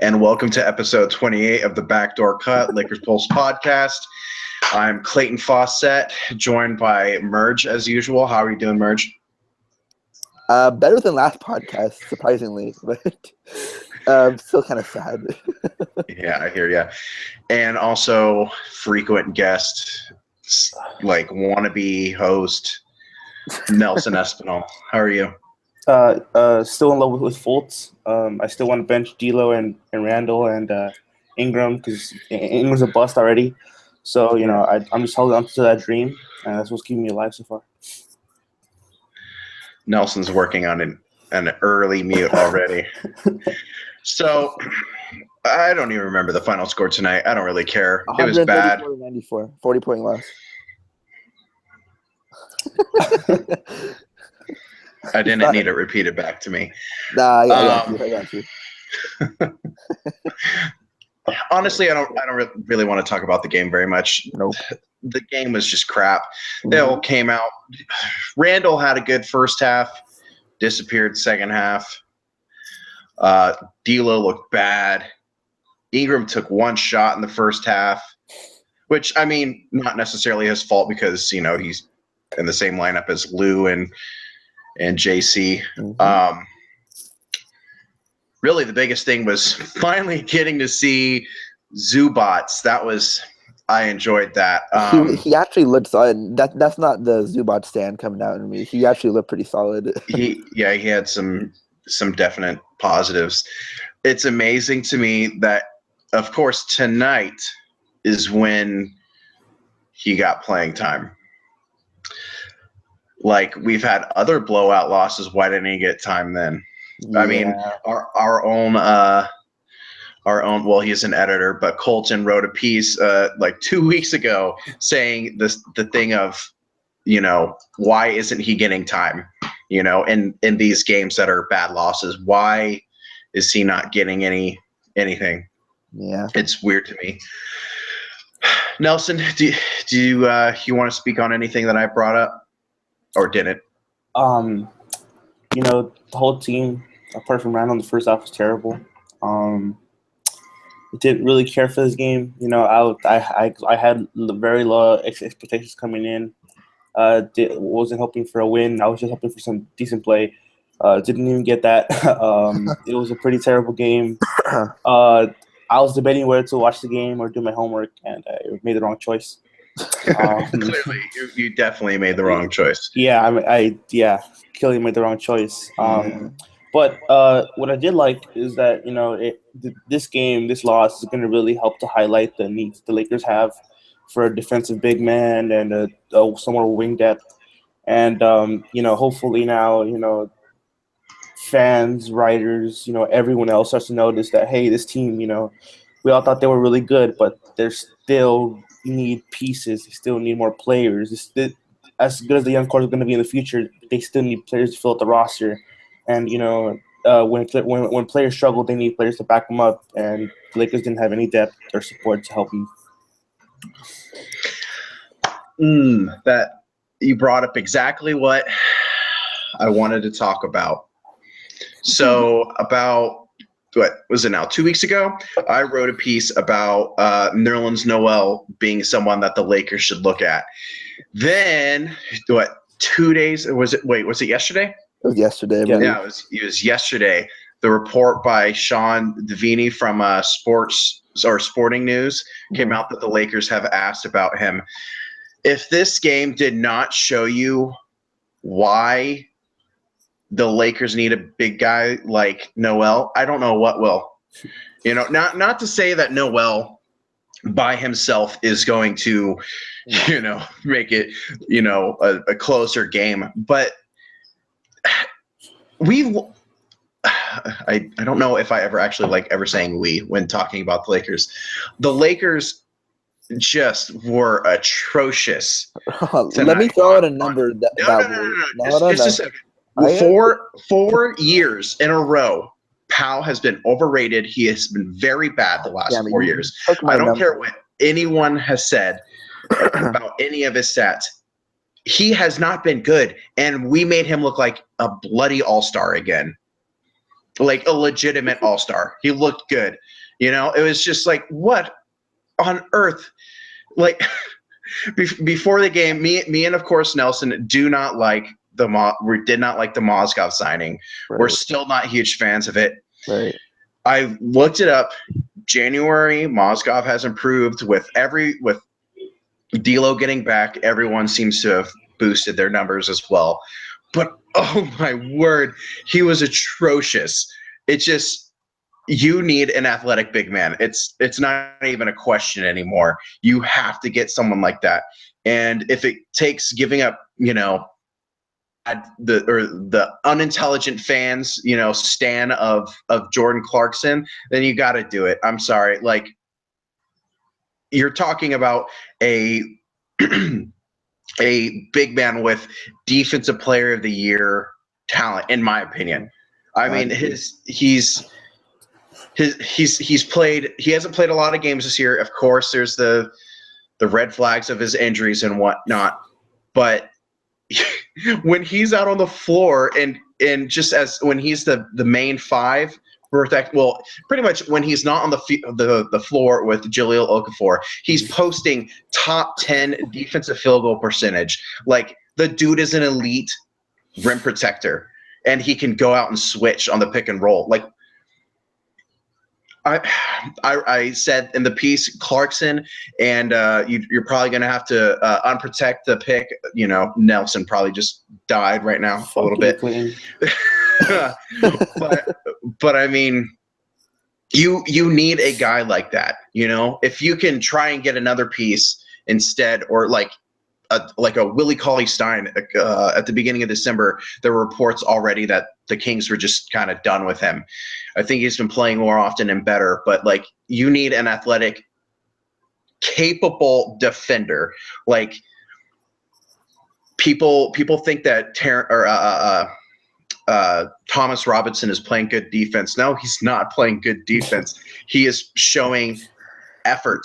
And welcome to episode 28 of the Backdoor Lakers Pulse podcast. I'm Clayton Fawcett, joined by Merge as usual. How are you doing, Merge? Better than last podcast, surprisingly, but still kind of sad. Yeah, I hear you. And also frequent guest, like wannabe host, Nelson Espinal. How are you? Still in love with Fultz. I still want to bench D'Lo and Randall and Ingram because Ingram's a bust already. So, I'm just holding on to that dream, and that's what's keeping me alive so far. Nelson's working on an early mute already. So, I don't even remember the final score tonight. I don't really care. It was bad. 134-94, 40-point loss. I didn't need it repeated back to me. Nah, I got you. Honestly, I don't really want to talk about the game very much. Nope. The game was just crap. They all came out. Randall had a good first half, disappeared second half. D'Lo looked bad. Ingram took one shot in the first half, which, I mean, not necessarily his fault because, he's in the same lineup as Lou and JC. Really, the biggest thing was finally getting to see Zubats. I enjoyed that. He actually looked solid. That's not the Zubac stand coming out in me. He actually looked pretty solid. He had some definite positives. It's amazing to me that, of course, tonight is when he got playing time. Like, we've had other blowout losses. Why didn't he get time then? Yeah. I mean, our own. Well, he's an editor, but Colton wrote a piece like 2 weeks ago saying the thing of, why isn't he getting time? In these games that are bad losses, why is he not getting anything? Yeah, it's weird to me. Nelson, do you want to speak on anything that I brought up or didn't? The whole team, apart from Randall in the first half, was terrible. Didn't really care for this game. I had very low expectations coming in. Wasn't hoping for a win. I was just hoping for some decent play. Didn't even get that. It was a pretty terrible game. I was debating whether to watch the game or do my homework, and I made the wrong choice. Clearly, you definitely made the wrong choice. Yeah, clearly made the wrong choice. But what I did like is that this loss is going to really help to highlight the needs the Lakers have for a defensive big man and a some more wing depth, and hopefully now fans, writers, everyone else starts to notice that, hey, this team, we all thought they were really good, but they still need pieces. They still need more players. As good as the young core is going to be in the future, they still need players to fill out the roster. And when players struggle, they need players to back them up. And the Lakers didn't have any depth or support to help them. That you brought up exactly what I wanted to talk about. So about, what was it now, 2 weeks ago, I wrote a piece about Nerlens Noel being someone that the Lakers should look at. Then, 2 days, was it yesterday? It was yesterday. Yeah, it was yesterday. The report by Sean Devaney from Sporting News came out that the Lakers have asked about him. If this game did not show you why the Lakers need a big guy like Noel, I don't know what will. Not to say that Noel by himself is going to, make it, a closer game, but I don't know if I ever saying we when talking about the Lakers. The Lakers just were atrocious. Let me throw out a number. No. Just a second. 4 years in a row, Powell has been overrated. He has been very bad the last 4 years. I don't care what anyone has said about any of his stats. He has not been good, and we made him look like a bloody all-star again. like a legitimate all-star. He looked good. You know, it was just like, what on earth? Like before the game, me and of course Nelson do not like we did not like the Mozgov signing. Right. We're still not huge fans of it. Right. I looked it up. January, Mozgov has improved with D'Lo getting back. Everyone seems to have boosted their numbers as well. But oh my word, he was atrocious. It just, you need an athletic big man. It's not even a question anymore. You have to get someone like that. And if it takes giving up, you know, the unintelligent fans, you know, stan of Jordan Clarkson, then you got to do it. I'm sorry. Like, you're talking about a a big man with defensive player of the year talent, in my opinion. I mean, he's played. He hasn't played a lot of games this year. Of course, there's the red flags of his injuries and whatnot. But when he's out on the floor and just as when he's the main five, well, pretty much when he's not on the floor with Jahlil Okafor, he's posting top 10 defensive field goal percentage. Like, the dude is an elite rim protector, and he can go out and switch on the pick and roll. Like, I said in the piece, Clarkson, and you're probably going to have to unprotect the pick. You know, Nelson probably just died right now a little bit. but I mean, you need a guy like that. You know, if you can try and get another piece instead, or like a Willie Cauley-Stein at the beginning of December, there were reports already that the Kings were just kind of done with him. I think he's been playing more often and better, but like, you need an athletic, capable defender. Like, people think that Thomas Robinson is playing good defense. No, he's not playing good defense. He is showing effort.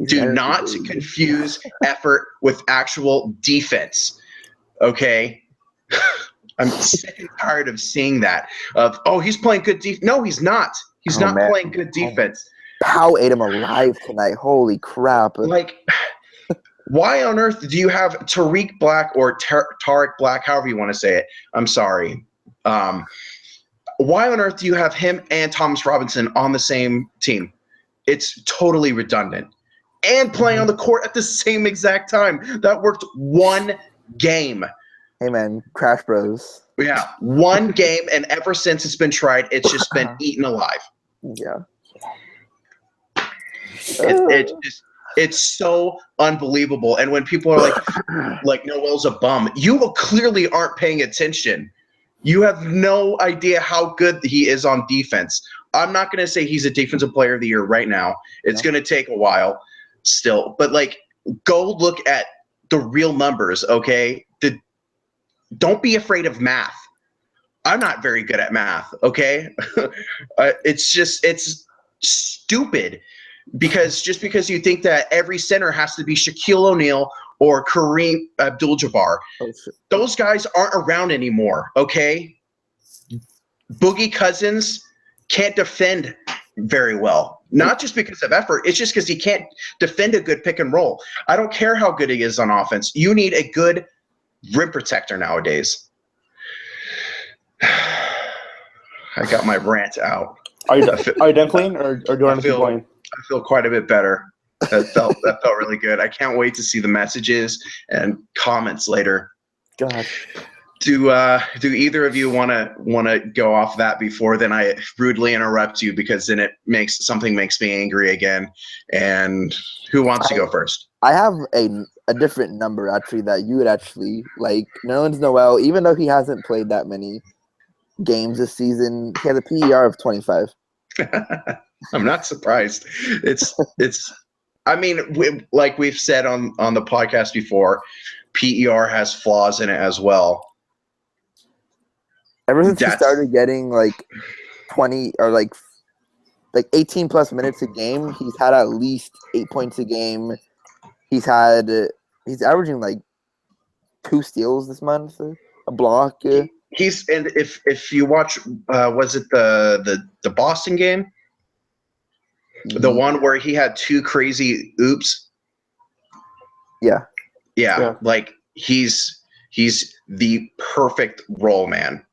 Do not confuse effort with actual defense. Okay? I'm sick and tired of seeing that. He's playing good defense. No, he's not. He's not playing good defense. Powell ate him alive tonight. Holy crap. Like, why on earth do you have Tariq Black or Tariq Black, however you want to say it? I'm sorry. Why on earth do you have him and Thomas Robinson on the same team? It's totally redundant. And playing on the court at the same exact time. That worked one game. Hey, man, Crash Bros. Yeah, one game, and ever since it's been tried, it's just been eaten alive. Yeah. It's so unbelievable. And when people are like Noel's a bum, you clearly aren't paying attention. You have no idea how good he is on defense. I'm not going to say he's a defensive player of the year right now. It's going to take a while still. But, like, go look at the real numbers, okay? Don't be afraid of math. I'm not very good at math, okay? It's stupid. Because you think that every center has to be Shaquille O'Neal or Kareem Abdul-Jabbar. Those guys aren't around anymore, okay? Boogie Cousins can't defend very well. Not just because of effort. It's just because he can't defend a good pick and roll. I don't care how good he is on offense. You need a good rim protector nowadays. I got my rant out. Are you done clean, or do you want to keep going? I feel quite a bit better. That felt really good. I can't wait to see the messages and comments later. God. Do either of you want to go off that before then I rudely interrupt you, because then something makes me angry again? And who wants to go first? I have a different number actually that you would actually like. Nerlens Noel, even though he hasn't played that many games this season, he has a PER of 25. I'm not surprised. It's. I mean, like we've said on the podcast before, PER has flaws in it as well. Ever since he started getting like 20 or like 18 plus minutes a game, he's had at least 8 points a game. He's averaging like 2 steals this month, a block. and if you watch, was it the Boston game, the one where he had 2 crazy oops? Yeah. Like he's the perfect roll man.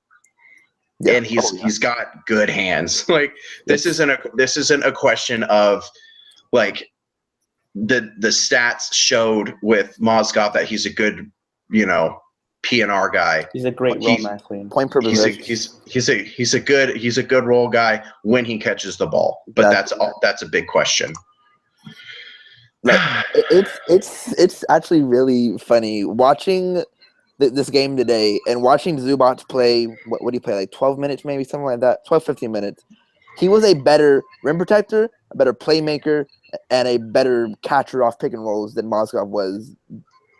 Yeah. And he's got good hands. Like this isn't a question of like the stats showed with Mozgov that he's a good, PNR guy. He's a great roll man, clean. Point per possession. He's a good roll guy when he catches the ball. But that's a big question. Like, it's actually really funny watching this game today and watching Zubac play. What did he play? Like 12 minutes, maybe something like that. 12, 15 minutes. He was a better rim protector, a better playmaker, and a better catcher off pick and rolls than Mozgov was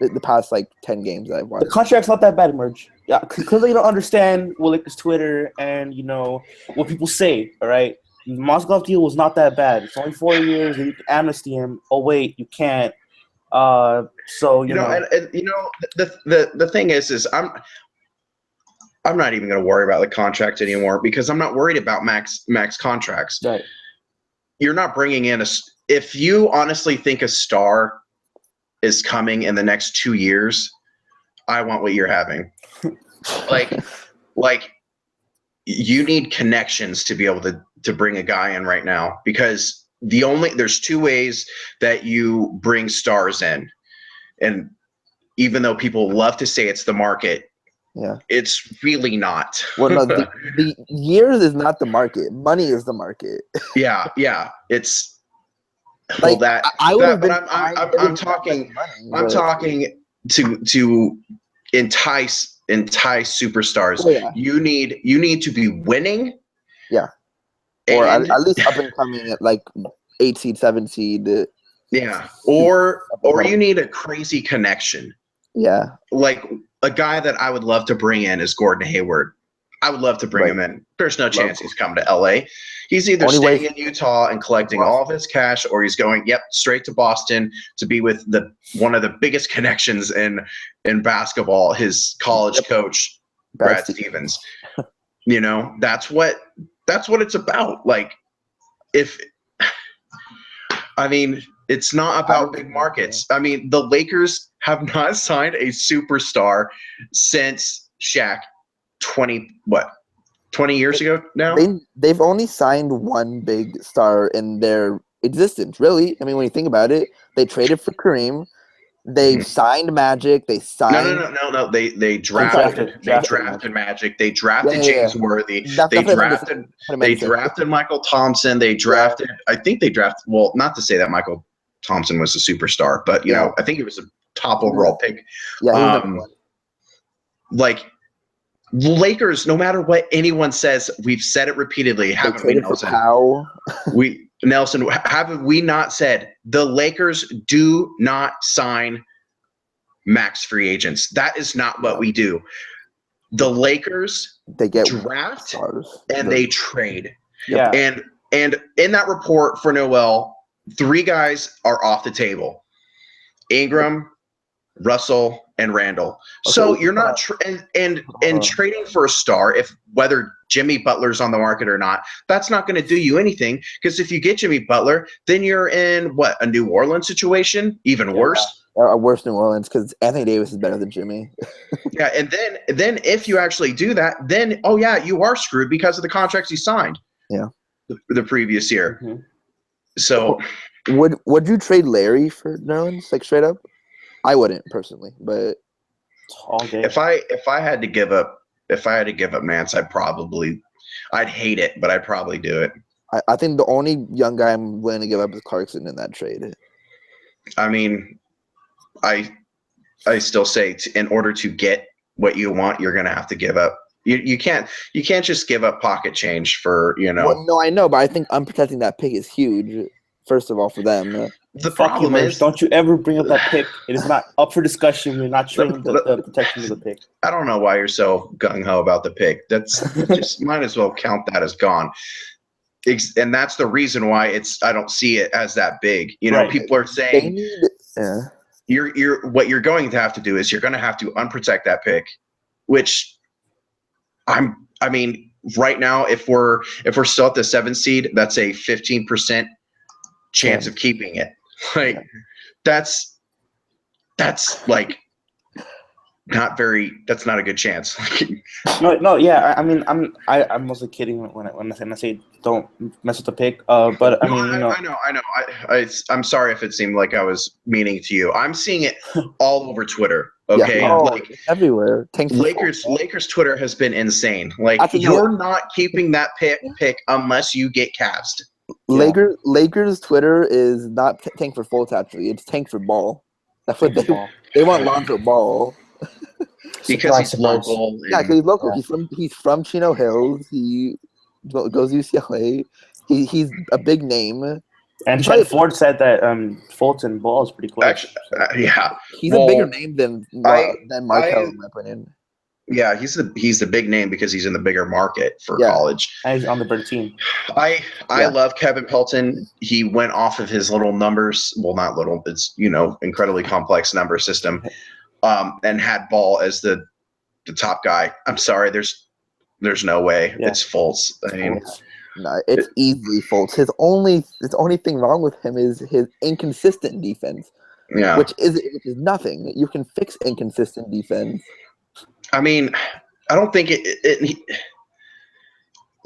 the past 10 games that I've watched. The contract's not that bad, Merge. Yeah, because they don't understand Lakers Twitter and what people say. All right, the Mozgov deal was not that bad. It's only 4 years, and you can amnesty him. Oh wait, you can't. The thing is I'm not even going to worry about the contract anymore because I'm not worried about max contracts. Right. You're not bringing in if you honestly think a star is coming in the next 2 years, I want what you're having. like you need connections to be able to bring a guy in right now because there's 2 ways that you bring stars in. And even though people love to say it's the market, it's really not. Well, no, the years is not the market. Money is the market. Yeah. It's I'm talking to entice superstars. Oh, yeah. You need to be winning. Yeah. Or at least up and coming at 8 seed, 7 seed. Yeah. Or you need a crazy connection. Yeah. Like a guy that I would love to bring in is Gordon Hayward. I would love to bring him in. There's no chance he's coming to LA. He's either staying in Utah and collecting all of his cash, or he's going straight to Boston to be with one of the biggest connections in basketball, his college coach, Brad Stevens. That's what it's about. It's not about big markets. I mean, the Lakers have not signed a superstar since Shaq 20 years ago now? They've only signed one big star in their existence, really. I mean, when you think about it, they traded for Kareem. They signed Magic. They signed. No. They drafted Magic. They drafted James Worthy. They drafted Michael Thompson. They drafted. I think they drafted. Well, not to say that Michael Thompson was a superstar, but I think it was a top overall pick. Yeah. The Lakers, no matter what anyone says, we've said it repeatedly, haven't we, Nelson? Haven't we not said the Lakers do not sign max free agents? That is not what we do. The Lakers draft stars. And they trade. Yeah. And in that report for Noel, 3 guys are off the table: Ingram, Russell, and Randall. Okay, so you're not trading for a star, whether Jimmy Butler's on the market or not, that's not going to do you anything, because if you get Jimmy Butler, then you're in a New Orleans situation, even worse. Worse New Orleans, because Anthony Davis is better than Jimmy. Yeah, and then if you actually do that, then you are screwed because of the contracts you signed. Yeah, the previous year. Mm-hmm. So would you trade Larry for New Orleans, straight up? I wouldn't personally, but all day. If I had to give up Mance, I'd hate it, but I'd probably do it. I think the only young guy I'm willing to give up is Clarkson in that trade. I mean, I still say in order to get what you want, you're gonna have to give up. You can't just give up pocket change for Well, no, I know, but I think unprotecting that pick is huge. First of all, for them. The problem is, don't you ever bring up that pick. It is not up for discussion. We're not trading the protection of the pick. I don't know why you're so gung-ho about the pick. That's just might as well count that as gone. And that's the reason why I don't see it as that big. Right. People are saying you're what you're going to have to do is you're going to have to unprotect that pick, which I mean, right now, if we're still at the 7th seed, that's a 15% chance of keeping it. Like that's like not very. That's not a good chance. No, yeah. I mean, I'm mostly kidding when I say don't mess with the pick. But I mean, I know. I'm sorry if it seemed like I was meaning to you. I'm seeing it all over Twitter. Okay, Yeah. Oh, like everywhere. Lakers Twitter has been insane. Like you're not keeping that pick unless you get Cavs. Lakers Twitter is not tank for Fultz. Actually, it's tank for Ball. That's what they want Lonzo Ball. Because he's local. Yeah, because he's local. He's from Chino Hills. He goes to UCLA. He's a big name. And Chad Ford said that Fultz and Ball is pretty close. Actually, yeah, he's a bigger name than Markel, in my opinion. Yeah, he's the big name because he's in the bigger market for college. And he's on the better team. I love Kevin Pelton. He went off of his little numbers. Well, not little. It's incredibly complex number system. And had Ball as the top guy. I'm sorry, there's no way. Yeah. It's Fultz. I mean, no, it's easily Fultz. His only thing wrong with him is his inconsistent defense. Yeah, which is nothing. You can fix inconsistent defense. I mean, I don't think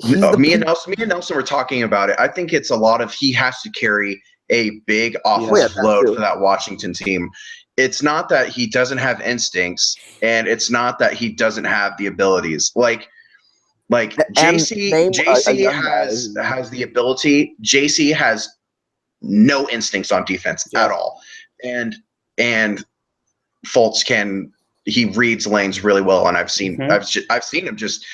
me and Nelson were talking about it. I think it's a lot of he has to carry a big offensive load for that Washington team. It's not that he doesn't have instincts, and it's not that he doesn't have the abilities. Like JC has the ability. JC has no instincts on defense at all, and Fultz he reads lanes really well, and I've seen him just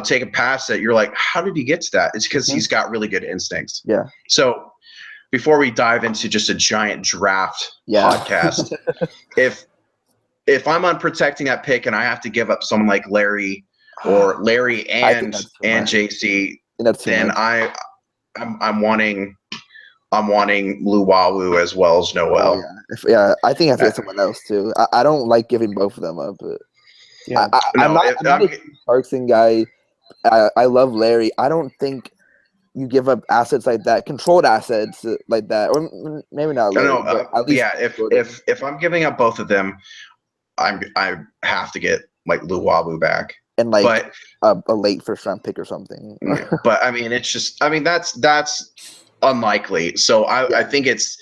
take a pass that you're like, how did he get to that? It's because he's got really good instincts. Yeah. So before we dive into just a giant draft podcast, if I'm unprotecting that pick and I have to give up someone like Larry and JC, then I'm wanting Luwawu as well as Noel. I think I have to get someone else too. I don't like giving both of them up, but I'm not a Clarkson guy. I love Larry. I don't think you give up assets like that, controlled assets like that, or maybe not Larry. At least if I'm giving up both of them, I have to get like Luwawu back. And like a late first round pick or something. But I mean, that's unlikely. So I think it's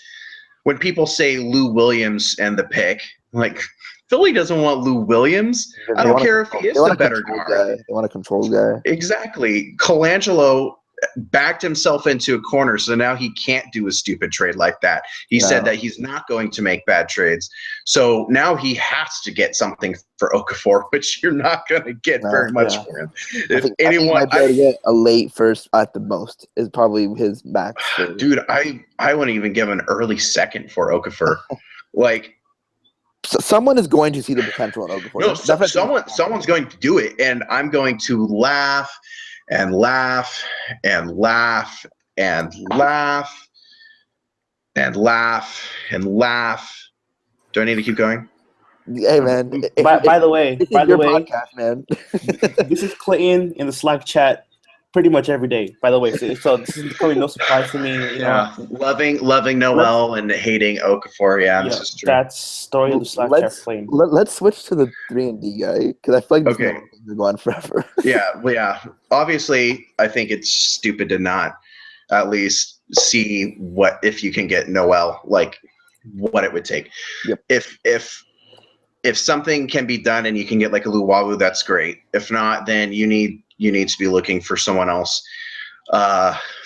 when people say Lou Williams and the pick, like Philly doesn't want Lou Williams. I don't care if he is the better guard. They want a control guy. Exactly. Colangelo backed himself into a corner, so now he can't do a stupid trade like that. He said that he's not going to make bad trades. So now he has to get something for Okafor, which you're not going to get very much for him. I think might be able to get a late first at the most is probably his max. Dude, I wouldn't even give an early second for Okafor. Like, someone is going to see the potential in Okafor. No, someone's going to do it, and I'm going to laugh and laugh and laugh and laugh and laugh and laugh. Do I need to keep going? Hey man! By the way, podcast, man. This is Clayton in the Slack chat pretty much every day. By the way, so this is probably no surprise to me. Loving Noel and hating Okafor. Yeah, this is true. That's story of the Slack chat flame. Let's switch to the 3-and-D guy because I feel like this is going forever. Yeah. Obviously, I think it's stupid to not at least see what if you can get Noel, like what it would take. Yep. If something can be done and you can get like a Luwawu, that's great. If not, then you need to be looking for someone else.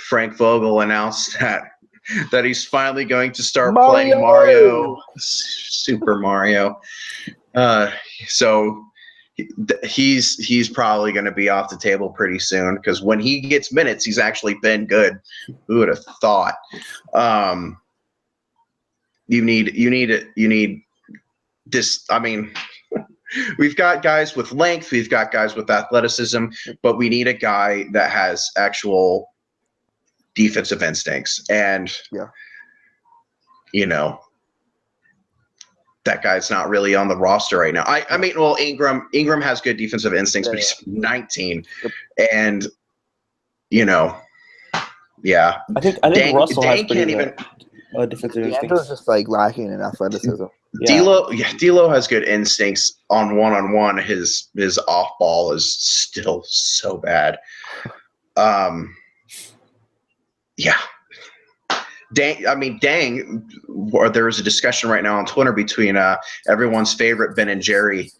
Frank Vogel announced that he's finally going to start playing Mario, Super Mario. So he's probably going to be off the table pretty soon because when he gets minutes, he's actually been good. Who would have thought? You need this. I mean, we've got guys with length, we've got guys with athleticism, but we need a guy that has actual defensive instincts. And that guy's not really on the roster right now. I mean, well, Ingram has good defensive instincts, but he's 19, and yeah. I think Russell has pretty can't even. defensive D'Angelo's instincts. just like lacking in athleticism. Yeah. D'Lo has good instincts on one. His off ball is still so bad. Yeah. Dang. There is a discussion right now on Twitter between everyone's favorite Ben and Jerry,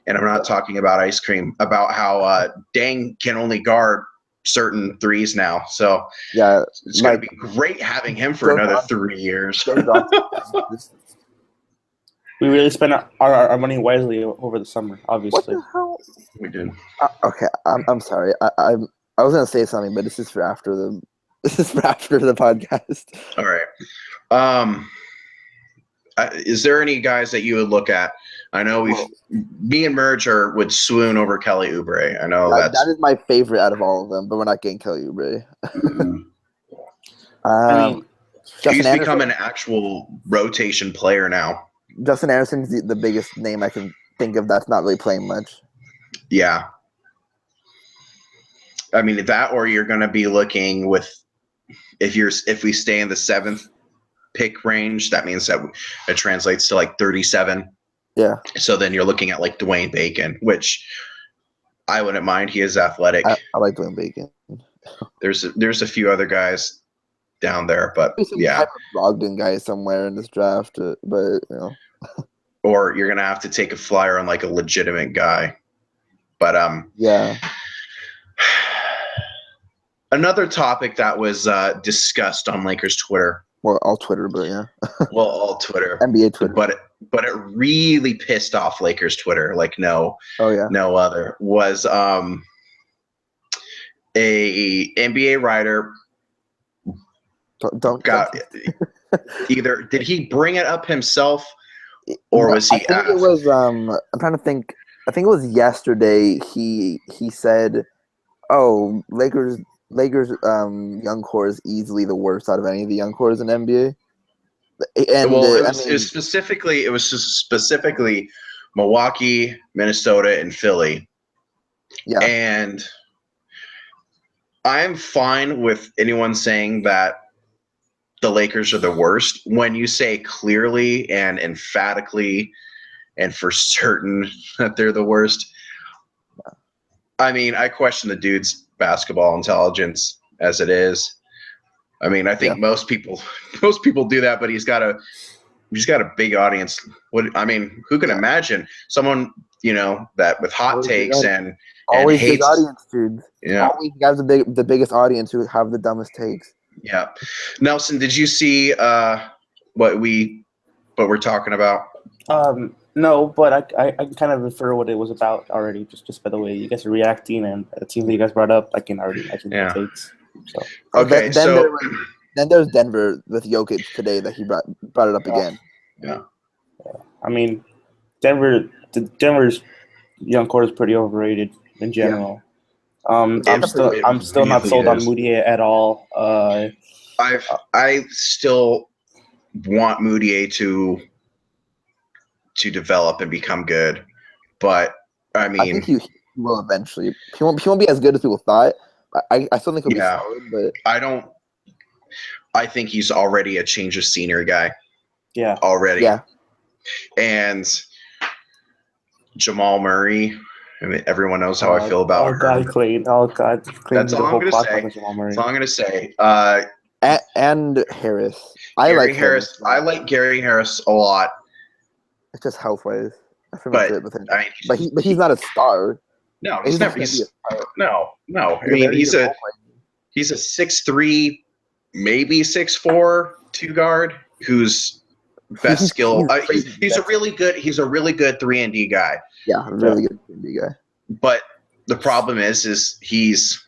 and I'm not talking about ice cream, about how Dang can only guard certain threes now. So Yeah, it's going to be great having him for another 3 years. We really spent our money wisely over the summer, obviously. What the hell? We did. Okay, I'm sorry. I was gonna say something, but this is for after the podcast. All right. Is there any guys that you would look at? I know me and Merge would swoon over Kelly Oubre. I know that is my favorite out of all of them, but we're not getting Kelly Oubre. I mean, he's become an actual rotation player now. Justin Anderson's the biggest name I can think of that's not really playing much. Yeah. I mean, that, or you're going to be looking with, if we stay in the 7th pick range, that means that it translates to like 37. Yeah. So then you're looking at like Dwayne Bacon, which I wouldn't mind. He is athletic. I like Dwayne Bacon. There's a few other guys down there, but yeah. Type of Brogdon guy somewhere in this draft, but Or you're gonna have to take a flyer on like a legitimate guy. But yeah. Another topic that was discussed on Lakers Twitter. Well, all Twitter, but yeah. Well, all Twitter. NBA Twitter. But it really pissed off Lakers Twitter like no other. Was a NBA writer either did he bring it up himself or was he asked? It was I'm trying to think. I think it was yesterday. He said, "Oh, Lakers young core is easily the worst out of any of the young cores in NBA." And it was specifically Milwaukee, Minnesota, and Philly. Yeah. And I'm fine with anyone saying that the Lakers are the worst when you say clearly and emphatically and for certain that they're the worst. I mean, I question the dude's basketball intelligence as it is. I mean, I think most people do that, but he's got a big audience. Who can imagine someone, that with hot takes and always hates, big audience, dude. Yeah. Always guys the biggest audience who have the dumbest takes. Yeah. Nelson, did you see what we're talking about? No, but I can kind of refer what it was about already, just by the way you guys are reacting and the team that you guys brought up. I can already imagine the takes. So. Okay, then there's Denver with Jokic today that he brought it up again. Yeah. I mean, Denver's young core is pretty overrated in general. Yeah. I'm still not sold on Moutier at all. I still want Moutier to develop and become good, but I mean, I think he will eventually. He won't be as good as people thought. I still think he'll be solid, but I think he's already a change of scenery guy. Yeah. Already. Yeah. And Jamal Murray. I mean, everyone knows how I feel about her. Clayton. That's all I'm going to say. That's all I'm going to say. And Harris. I like Gary Harris a lot. It's just health-wise. But he's not a star. No, he's never. No. I mean, he's a 6'3", maybe 6'4", 2 guard who's best skill. He's a really good 3-and-D guy. Yeah, really good 3-and-D guy. But the problem is he's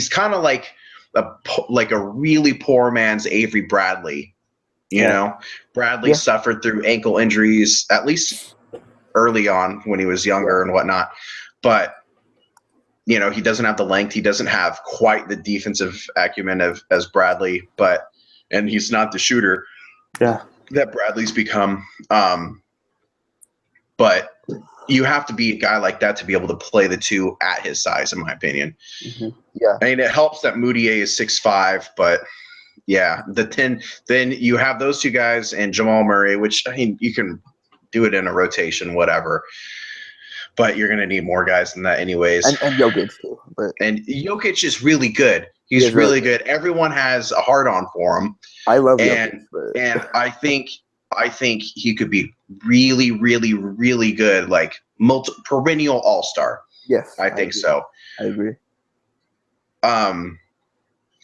kind of like a really poor man's Avery Bradley. You know, Bradley suffered through ankle injuries at least early on when he was younger and whatnot. But he doesn't have the length. He doesn't have quite the defensive acumen as Bradley, and he's not the shooter that Bradley's become. but you have to be a guy like that to be able to play the two at his size, in my opinion. Mm-hmm. Yeah. I mean, it helps that Moutier is 6'5", but yeah, then you have those two guys and Jamal Murray, which, I mean, you can do it in a rotation, whatever. But you're going to need more guys than that anyways. And Jokic too. And Jokic is really good. He's really good. Everyone has a hard-on for him. I love Jokic. And I think he could be really, really, really good, like perennial all-star. Yes. I think so. I agree.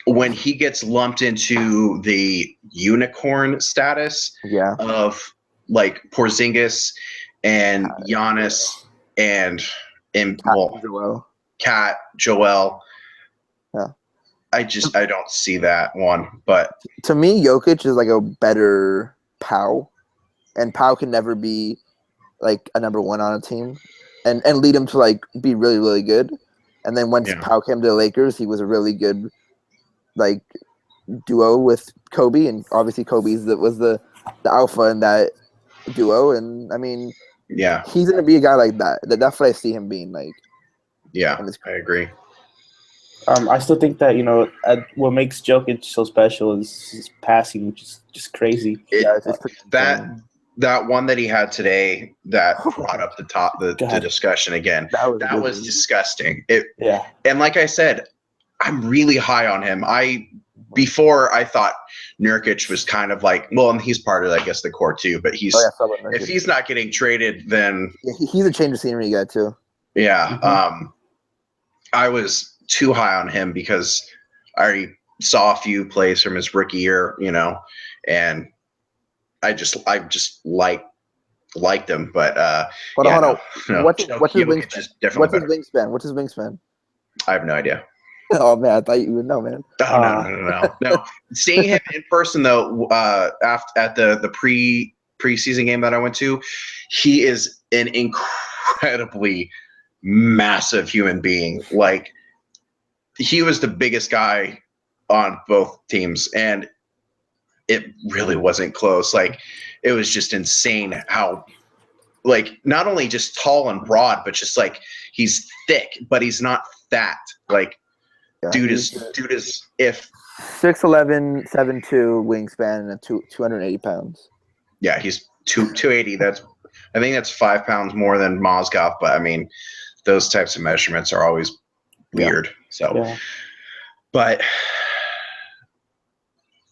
When he gets lumped into the unicorn status of like Porzingis and Giannis and Kat, Joel. Yeah. I don't see that one. But to me, Jokic is like a better Pau, and Pau can never be like a number one on a team and lead him to like be really, really good. And then once Pau came to the Lakers, he was a really good like duo with Kobe, and obviously Kobe was the alpha in that duo. And I mean, he's gonna be a guy like that. That's what I see him being like. Yeah, I agree. I still think that what makes Jokic so special is his passing, which is just crazy. That one that he had today that brought up the discussion again. That was disgusting. And like I said, I'm really high on him. Before I thought Nurkic was kind of like, well, and he's part of, I guess, the core too. But if he's not getting traded, then he's a change of scenery guy too. Yeah, I was too high on him because I already saw a few plays from his rookie year, and I just liked him. But hold on. What's his wingspan? What's his wingspan? I have no idea. Oh man, I thought you would know, man. Oh, no. Seeing him in person though, at the preseason game that I went to, he is an incredibly massive human being. Like, he was the biggest guy on both teams, and it really wasn't close. Like, it was just insane how, like, not only just tall and broad, but just like he's thick, but he's not fat. Like, dude is if 6'11", 7'2" wingspan and 280 pounds. Yeah, he's 280. I think that's 5 pounds more than Mozgov, but I mean, those types of measurements are always weird. Yeah. So, but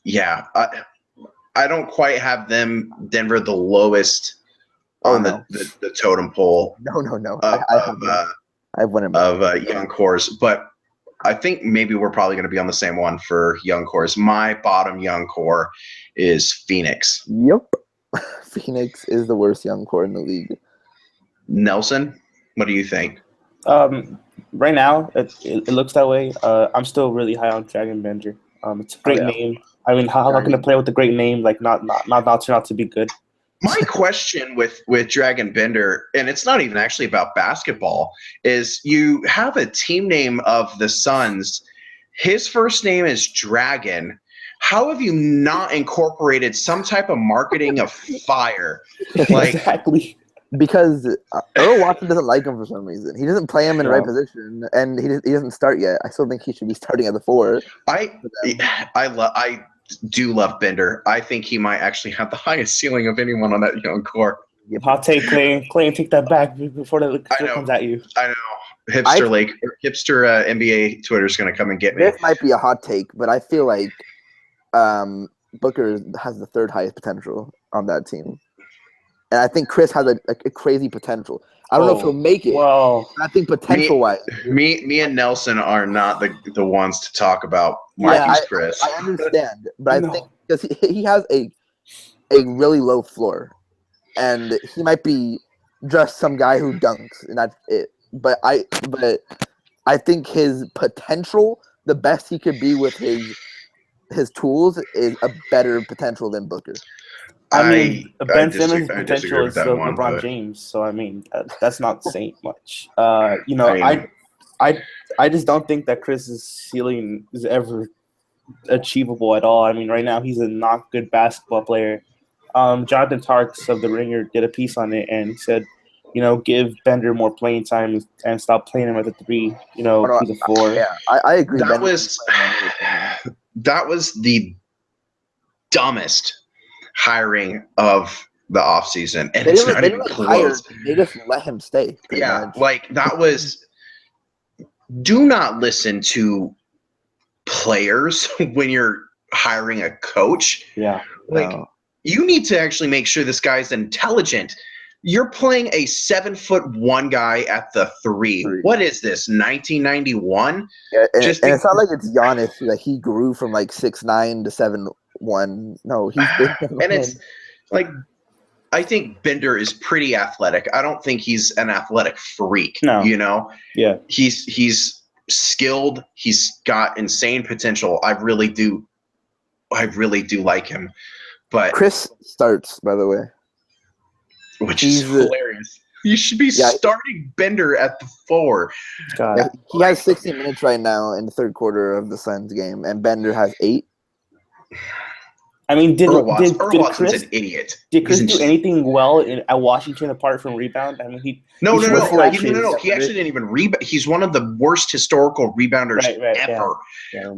yeah, I don't quite have Denver the lowest on the totem pole. No. I have one of young cores, but I think maybe we're probably going to be on the same one for young cores. My bottom young core is Phoenix. Yep. Phoenix is the worst young core in the league. Nelson, what do you think? Right now, it looks that way. I'm still really high on Dragon Bender. It's a great name. I mean, how can I play with a great name like not turn out to be good? My question with Dragon Bender, and it's not even actually about basketball, is you have a team name of the Suns. His first name is Dragon. How have you not incorporated some type of marketing of fire? Like, exactly. Because Earl Watson doesn't like him for some reason. He doesn't play him in the right position, and he doesn't start yet. I still think he should be starting at the 4. I do love Bender. I think he might actually have the highest ceiling of anyone on that young core. Hot take, Clayton, take that back before the comes at you. I know. Hipster NBA Twitter is going to come and get me. This might be a hot take, but I feel like Booker has the 3rd highest potential on that team. And I think Chris has a crazy potential. I don't know if he'll make it. Well, I think potential-wise. Me and Nelson are not the ones to talk about Marquise Chris. I understand, but I think because he has a really low floor, and he might be just some guy who dunks, and that's it. But I think his potential, the best he could be with his tools, is a better potential than Booker. I mean, Ben Simmons' potential is still LeBron James, so I mean that's not saying much. I just don't think that Chris's ceiling is ever achievable at all. I mean, right now he's a not good basketball player. Jonathan Tarks of The Ringer did a piece on it, and he said give Bender more playing time and stop playing him at the 3. no, to the 4. Yeah, I agree. That Bender was that was the dumbest hiring of the offseason, and it's not even close. They just let him stay. Yeah, Much. like that was. Do not listen to players when you're hiring a coach. Yeah. Like you need to actually make sure this guy's intelligent. You're playing a 7'1" guy at the 3. What is this? 1991? Yeah, and it's not like it's Giannis that he grew from like 6'9" to 7'1". No, he's been and it's like I think Bender is pretty athletic. I don't think he's an athletic freak. No. Yeah. He's skilled. He's got insane potential. I really do like him. But Chris starts, by the way. Which is hilarious. You should be starting Bender at the 4. God. Yeah, he has 60 minutes right now in the third quarter of the Suns game, and Bender has 8. I mean, did Watson's Chris an idiot. Did Chris do anything well at Washington apart from rebound? I mean, he No. He actually didn't even rebound. He's one of the worst historical rebounders ever. Yeah,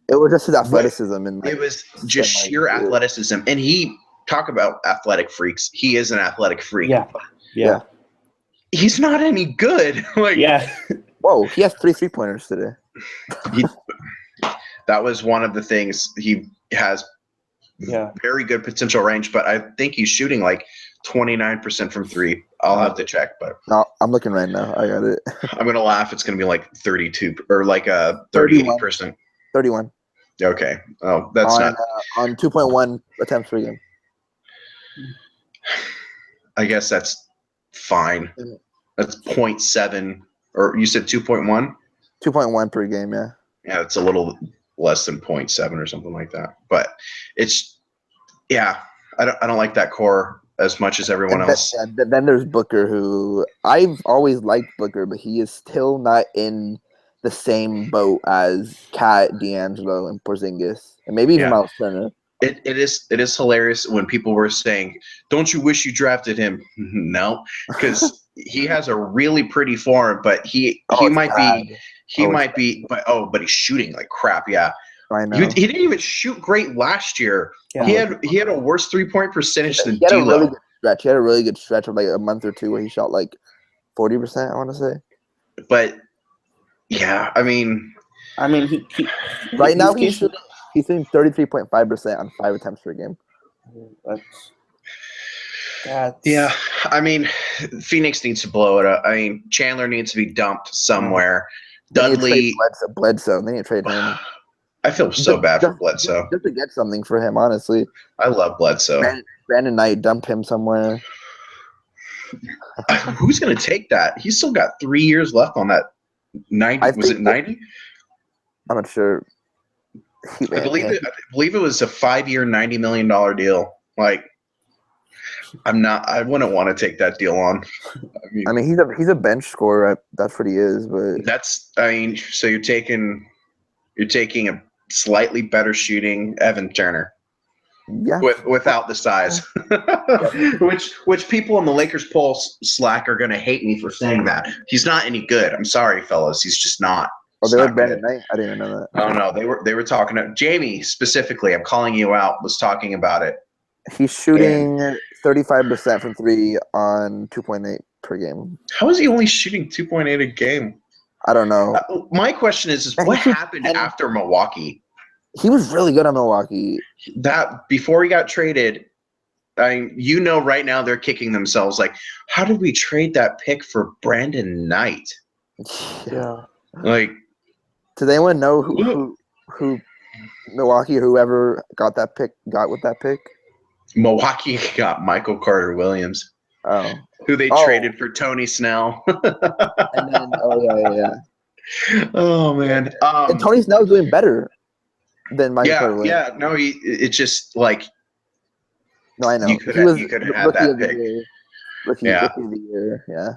it was just his athleticism, and it was just sheer athleticism. And he talk about athletic freaks. He is an athletic freak. Yeah. He's not any good. Whoa, he has 3 3-pointers today. That was one of the things. He has very good potential range, but I think he's shooting like 29% from 3. I'll have to check, but no, I'm looking right now. I got it. I'm gonna laugh. It's gonna be like 32 or like a 38%. 31. Okay. Oh, that's not on 2.1 attempts per game. I guess that's fine. That's 0.7, or you said 2.1? 2.1 per game, yeah. Yeah, it's a little less than 0.7 or something like that. But it's I don't like that core as much as everyone else. Then there's Booker, who I've always liked Booker, but he is still not in the same boat as Kat, D'Angelo, and Porzingis, and maybe even Miles Turner. It is hilarious when people were saying, "Don't you wish you drafted him?" No, because he has a really pretty form, but he might be, but he's shooting like crap. Yeah, I know. He didn't even shoot great last year. Yeah. He had a worse 3-point percentage than he had D'Lo. a really good stretch. He had a really good stretch of like a month or two where he shot like 40%. I want to say. But yeah, I mean, he right now he's shooting 33.5% on 5 attempts per game. Yeah, I mean, Phoenix needs to blow it up. I mean, Chandler needs to be dumped somewhere. Dudley, Bledsoe. They need to trade him. I feel so bad for Bledsoe. Just to get something for him, honestly. I love Bledsoe. Brandon Knight, dump him somewhere. Who's going to take that? He's still got 3 years left on that 90. Was it 90? I'm not sure. I believe it was a 5-year, $90 million deal. Like, I wouldn't want to take that deal on. I mean, he's a bench scorer. That's what he is. But so you're taking a slightly better shooting Evan Turner. Yeah. Without the size, which people in the Lakers poll Slack are going to hate me for saying that. He's not any good. I'm sorry, fellas. He's just not. Oh, they were Brandon Knight? I didn't even know that. Oh no, they were talking to Jamie specifically. I'm calling you out. Was talking about it. He's shooting 35% from 3 on 2.8 per game. How is he only shooting 2.8 a game? I don't know. My question is what happened after Milwaukee? He was really good on Milwaukee. That before he got traded, right now they're kicking themselves. Like, how did we trade that pick for Brandon Knight? Yeah. Like, does anyone know who Milwaukee or whoever got with that pick? Milwaukee got Michael Carter Williams. Oh. Who they traded for Tony Snell. And then, yeah. Oh man. And Tony Snell's doing better than Michael Carter Williams. Yeah. No, it's just like. No, I know. You could have had that pick. Rookie of the year. Yeah.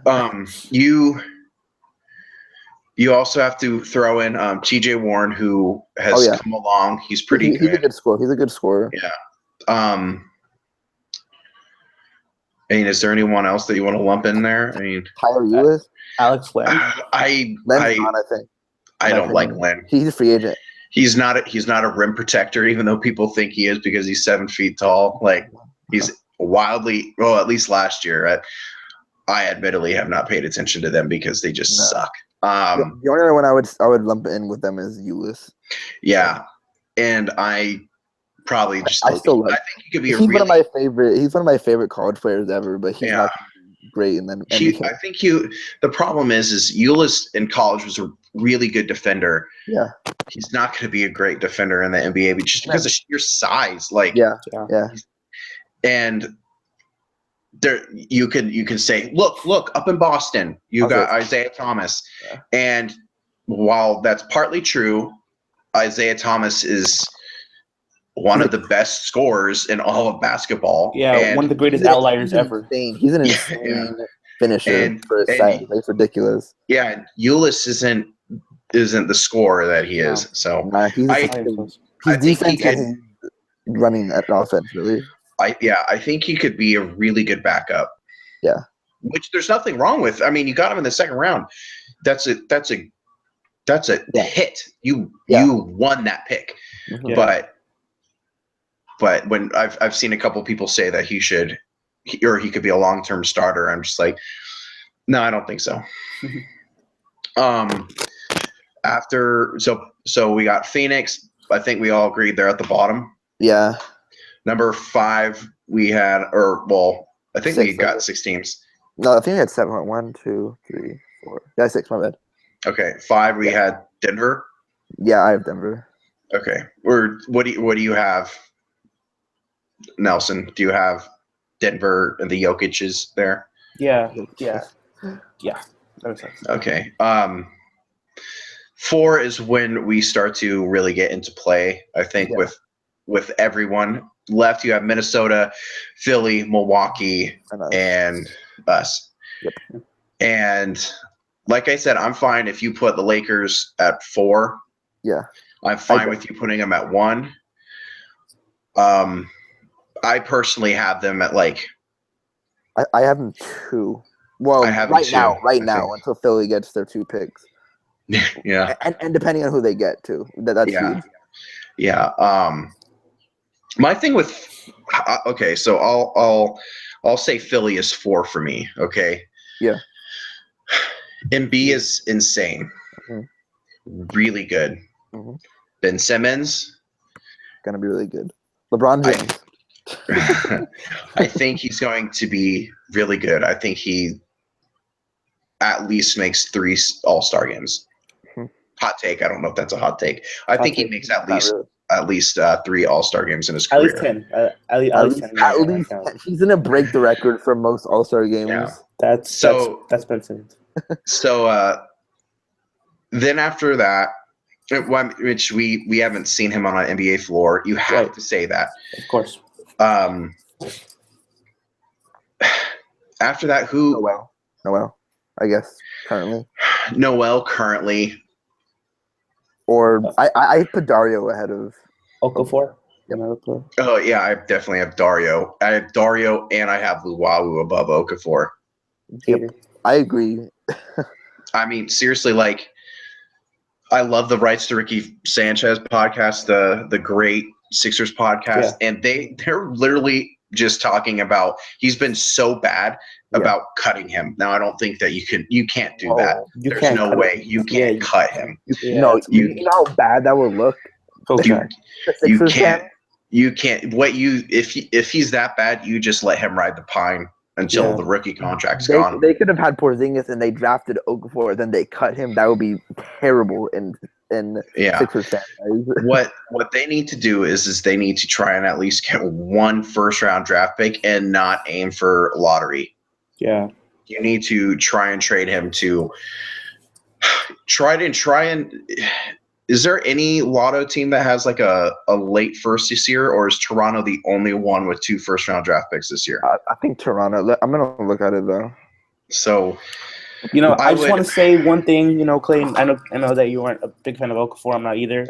You also have to throw in TJ Warren, who has come along. He's pretty good. He's a good scorer. Yeah. I mean, is there anyone else that you want to lump in there? I mean, Tyler Ulis. Alex Len. I Len's gone, I think. I in my don't like opinion. Len. He's a free agent. He's not a rim protector, even though people think he is because he's 7 feet tall. Like he's wildly well. At least last year, I admittedly have not paid attention to them because they just suck. The only other one I would lump in with them is Ulis. Yeah, and I probably just I still think he could be he's one of my favorite. He's one of my favorite college players ever, but he's not great. And then I think the problem is Ulis in college was a really good defender. Yeah, he's not going to be a great defender in the NBA, but just because of sheer size. Like yeah. And there you can say, look up in Boston, you got Isaiah Thomas, and while that's partly true, Isaiah Thomas is one of the best scorers in all of basketball. Yeah, and one of the greatest outliers ever. He's an insane finisher for his size. It's ridiculous. Yeah, and Ulis isn't the scorer that he is. So he's defense and he's running at offense, really. I think he could be a really good backup. Yeah. Which there's nothing wrong with. I mean, you got him in the second round. That's a hit. You won that pick. Yeah. But when I've seen a couple people say that he could be a long-term starter, I'm just like, no, I don't think so. So we got Phoenix. I think we all agreed they're at the bottom. Yeah. Number 5 we had, I think we got 6 teams. No, I think we had 7. 1, 2, 3, 4. Yeah, 6. My bad. Okay, 5 we had Denver. Yeah, I have Denver. Okay, what do you have, Nelson? Do you have Denver and the Jokic's there? Yeah. That makes sense. Okay. 4 is when we start to really get into play. I think with everyone left, you have Minnesota, Philly, Milwaukee, and us. Yep. And like I said, I'm fine if you put the Lakers at 4. Yeah. I'm fine with you putting them at 1. I personally have them at I have them 2. Well, right now, until Philly gets their 2 picks. Yeah. And depending on who they get too. That's huge. Yeah. My thing with so I'll say Philly is 4 for me. Okay. Yeah. Embiid is insane. Mm-hmm. Really good. Mm-hmm. Ben Simmons gonna be really good. LeBron James. I think he's going to be really good. I think he at least makes 3 All-Star games. Mm-hmm. Hot take. I don't know if that's a hot take. I think he makes at least 3 All-Star games in his career. At least 10. At least 10. At least 10. He's gonna break the record for most All-Star games. Yeah. That's Ben Simmons. So then after that, which we haven't seen him on an NBA floor, you have to say that. Of course. After that, who? Noel, I guess currently. Noel currently. Or I put Dario ahead of Okafor. Oh yeah, I definitely have Dario. I have Dario and I have Luwawu above Okafor. Yep. I agree. I mean, seriously, I love the Rights to Ricky Sanchez podcast, the Great Sixers podcast, and they're literally just talking about he's been so bad about cutting him. Now I don't think that you can't do that. There's no way you can't cut him. You know how bad that would look. You can't. If he's that bad, you just let him ride the pine until the rookie contract's gone. They could have had Porzingis and they drafted Okafor, then they cut him. That would be terrible. And Sixers fans. What they need to do is they need to try and at least get 1 first-round draft pick and not aim for lottery. Yeah, you need to try and trade him to try and. Is there any lotto team that has a late first this year, or is Toronto the only one with 2 first-round draft picks this year? I think Toronto. I'm gonna look at it though. So, I just want to say one thing. Clayton, I know that you weren't a big fan of Okafor. I'm not either.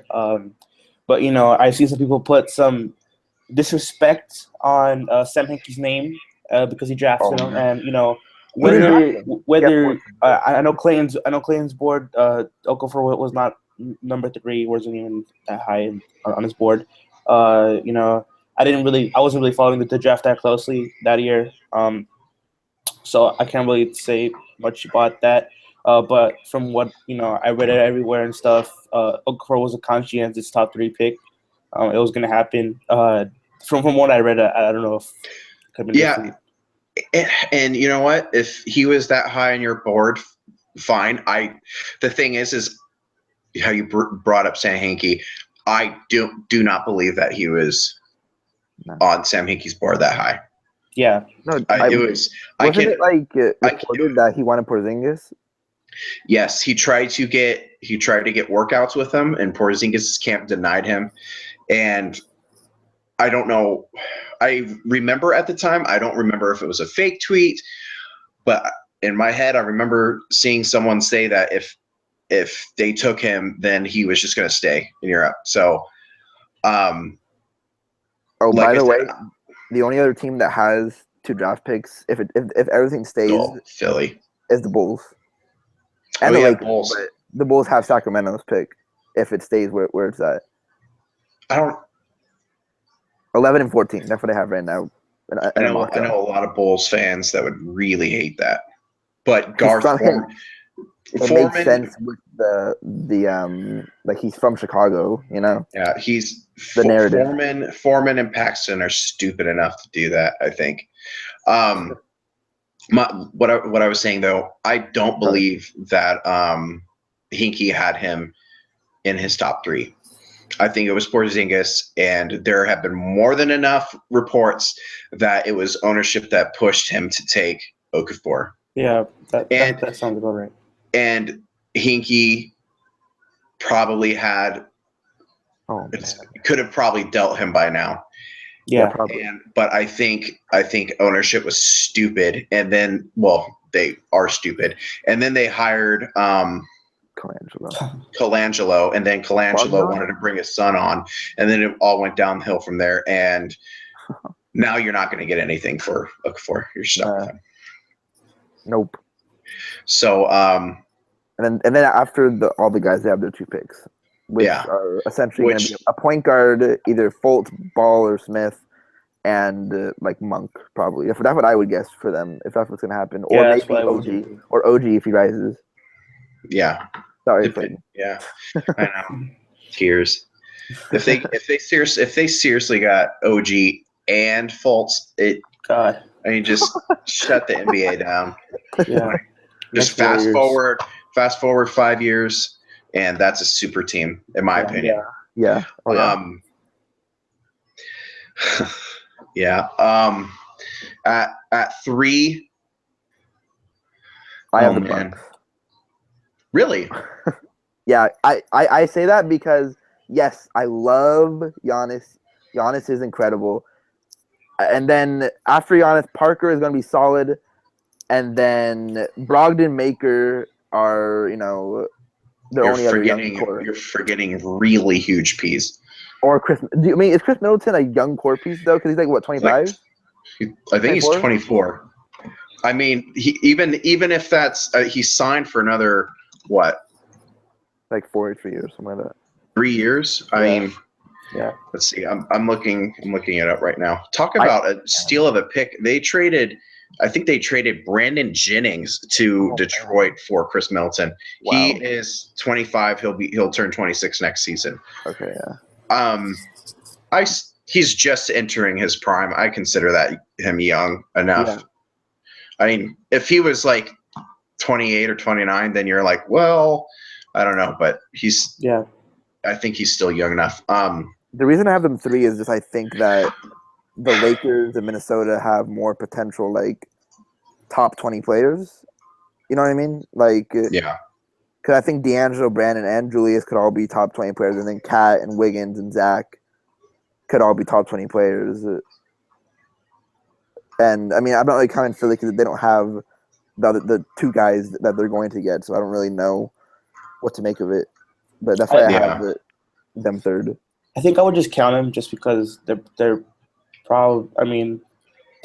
But I see some people put some disrespect on Sam Hinkie's name because he drafted him, and Who did whether Yeah, I know Clayton's board, Okafor was not number 3, wasn't even that high on his board. I wasn't really following the draft that closely that year. So I can't really say much about that. But from what I read it everywhere and stuff, Okafor was a conscientious top 3 pick. It was going to happen. From what I read, I don't know if it could have been different. And you know what? If he was that high on your board, fine. The thing is how you brought up Sam Hinkie. I do not believe that he was on Sam Hinkie's board that high. Yeah. No, wasn't it reported that he wanted Porzingis? Yes, he tried to get workouts with him, and Porzingis' camp denied him. And I don't know. I remember at the time, I don't remember if it was a fake tweet, but in my head, I remember seeing someone say that if they took him, then he was just going to stay in Europe. So, by the way, the only other team that has 2 draft picks, if everything stays, Philly, is the Bulls. And the Lakers, Bulls. But the Bulls have Sacramento's pick if it stays where it's at. 11 and 14. That's what I have right now. I know a lot of Bulls fans that would really hate that. But Garth Foreman makes sense with the like he's from Chicago, Yeah, he's the narrative. Foreman and Paxton are stupid enough to do that, I think. What I was saying though, I don't believe that Hinkie had him in his top 3. I think it was Porzingis, and there have been more than enough reports that it was ownership that pushed him to take Okafor. Yeah, that sounds about right. And Hinkie probably could have probably dealt him by now. Yeah, probably. But I think ownership was stupid, and then they are stupid, and then they hired Colangelo, and then Colangelo wanted to bring his son on, and then it all went downhill from there. And now you're not going to get anything for Okafor. You're stuck with him. Nope. So and then after all the guys, they have their 2 picks, which are essentially going to be a point guard, either Fultz, Ball, or Smith, and like Monk probably. That's what I would guess for them if that's what's going to happen, or maybe OG if he rises. Yeah. Sorry, Clayton. Yeah, I know. Tears. If they seriously got OG and Fultz, just shut the NBA down. Yeah. Just fast forward 5 years, and that's a super team, in my opinion. Yeah. At 3, I have the Bucks. Really? Yeah, I say that because, yes, I love Giannis. Giannis is incredible. And then after Giannis, Parker is going to be solid. And then Brogdon, Maker are, their only other young core. You're forgetting really huge piece. Or Chris. Is Chris Middleton a young core piece, though? Because he's like, what, 25? I think he's 24. I mean, even if that's he signed for another what? Like 4 years, something like that. 3 years. I mean, Let's see. I'm looking it up right now. Talk about a steal of a pick. I think they traded Brandon Jennings to Detroit for Chris Middleton. Wow. He is 25. He'll turn 26 next season. Okay. Yeah. He's just entering his prime. I consider him young enough. Yeah. I mean, if he was like 28 or 29, then you're like, well, I don't know, but I think he's still young enough. The reason I have them 3 is just I think that the Lakers and Minnesota have more potential, like top 20 players. You know what I mean? Like, yeah. Because I think D'Angelo, Brandon, and Julius could all be top 20 players, and then Kat and Wiggins and Zach could all be top 20 players. And I mean, I'm not really counting Philly because they don't have the 2 guys that they're going to get, so I don't really know what to make of it. But that's why I have them 3rd. I think I would just count them just because they're probably. I mean,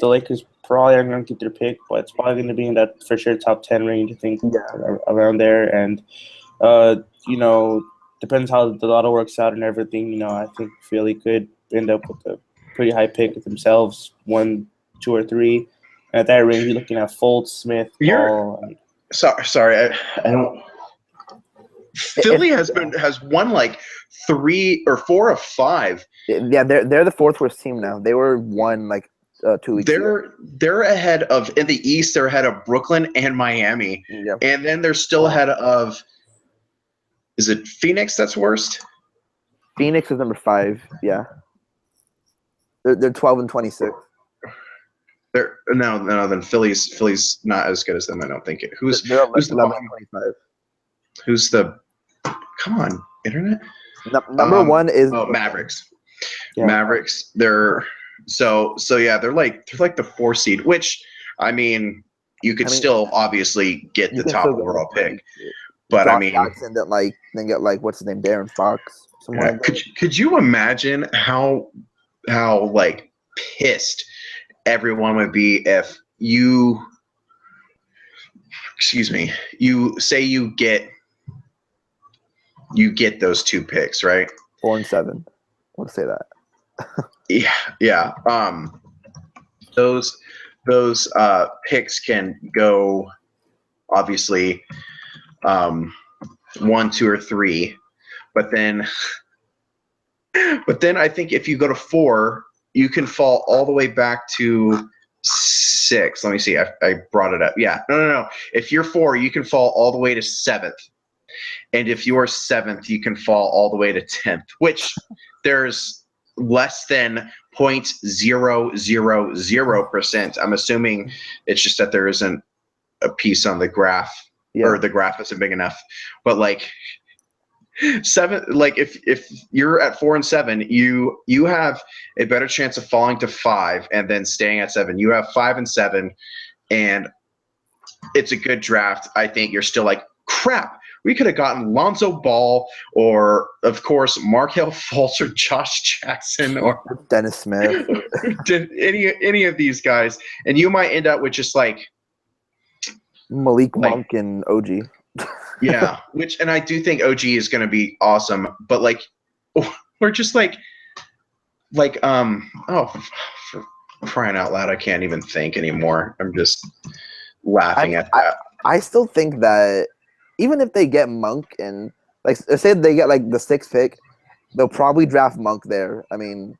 the Lakers probably are going to get their pick, but it's probably going to be in that for sure top 10 range, I think, around there. And, depends how the lotto works out and everything. I think Philly could end up with a pretty high pick with themselves, 1, 2, or 3. And at that range, you're looking at Fultz, Smith, Paul. Sorry, I don't. Philly has won like 3 or 4 of 5. Yeah, they're the 4th worst team now. They were 1 like 2 weeks ago. They're ahead of in the East. They're ahead of Brooklyn and Miami, and then they're still ahead of. Is it Phoenix that's worst? Phoenix is number 5. Yeah, they're 12 and 26. Then Philly's not as good as them. I don't think. Who's the 11 and 25? Who's the? Come on, internet. Number 1 is Mavericks. Yeah. Mavericks. They're they're like the 4 seed, which I mean you could still obviously get the top overall pick. But Josh I mean, Jackson then get what's his name, Darren Fox. Could you imagine how like pissed everyone would be if you say you get those 2 picks, right? 4 and 7. I want to say that. Yeah. Those picks can go obviously 1, 2, or 3, but then I think if you go to 4, you can fall all the way back to 6. Let me see. I brought it up. Yeah. No. If you're 4, you can fall all the way to 7th. And if you are 7th, you can fall all the way to 10th, which there's less than 0.000%. I'm assuming it's just that there isn't a piece on the graph or the graph isn't big enough. But like 7, like if you're at 4 and 7, you have a better chance of falling to 5 and then staying at 7. You have 5 and 7, and it's a good draft. I think you're still like, crap, we could have gotten Lonzo Ball or, of course, Markelle Fultz or Josh Jackson or Dennis Smith. any of these guys, and you might end up with just like Malik Monk and OG. Yeah, and I do think OG is going to be awesome, but like we're just for crying out loud, I can't even think anymore. I'm just laughing at that. I still think that even if they get Monk and like say they get like the 6th pick, they'll probably draft Monk there. I mean,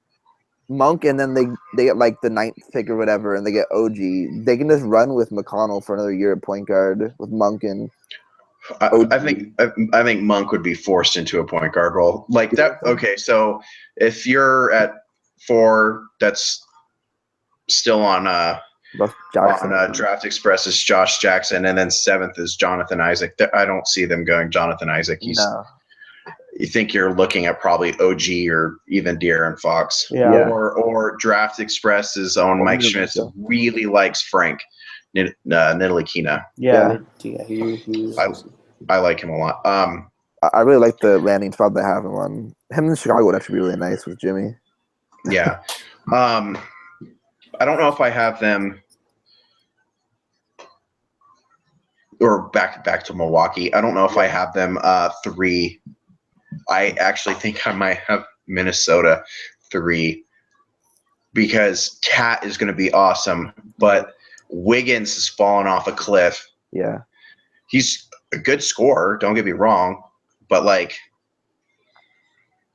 Monk, and then they get like the 9th pick or whatever, and they get OG. They can just run with McConnell for another year at point guard with Monk and. I think Monk would be forced into a point guard role like that. Okay, so if you're at 4, that's still on Draft Express is Josh Jackson, and then 7th is Jonathan Isaac. I don't see them going Jonathan Isaac. You think you're looking at probably OG or even De'Aaron Fox. Yeah. Or Draft Express's own Mike Schmitz really likes Frank Ntilikina. Yeah. I like him a lot. I really like the landing spot they have him on. Him in Chicago would actually be really nice with Jimmy. Yeah. I don't know if I have them or back to Milwaukee. I don't know if I have them 3. I actually think I might have Minnesota 3 because Cat is going to be awesome, but Wiggins has fallen off a cliff. Yeah. He's a good scorer, don't get me wrong, but like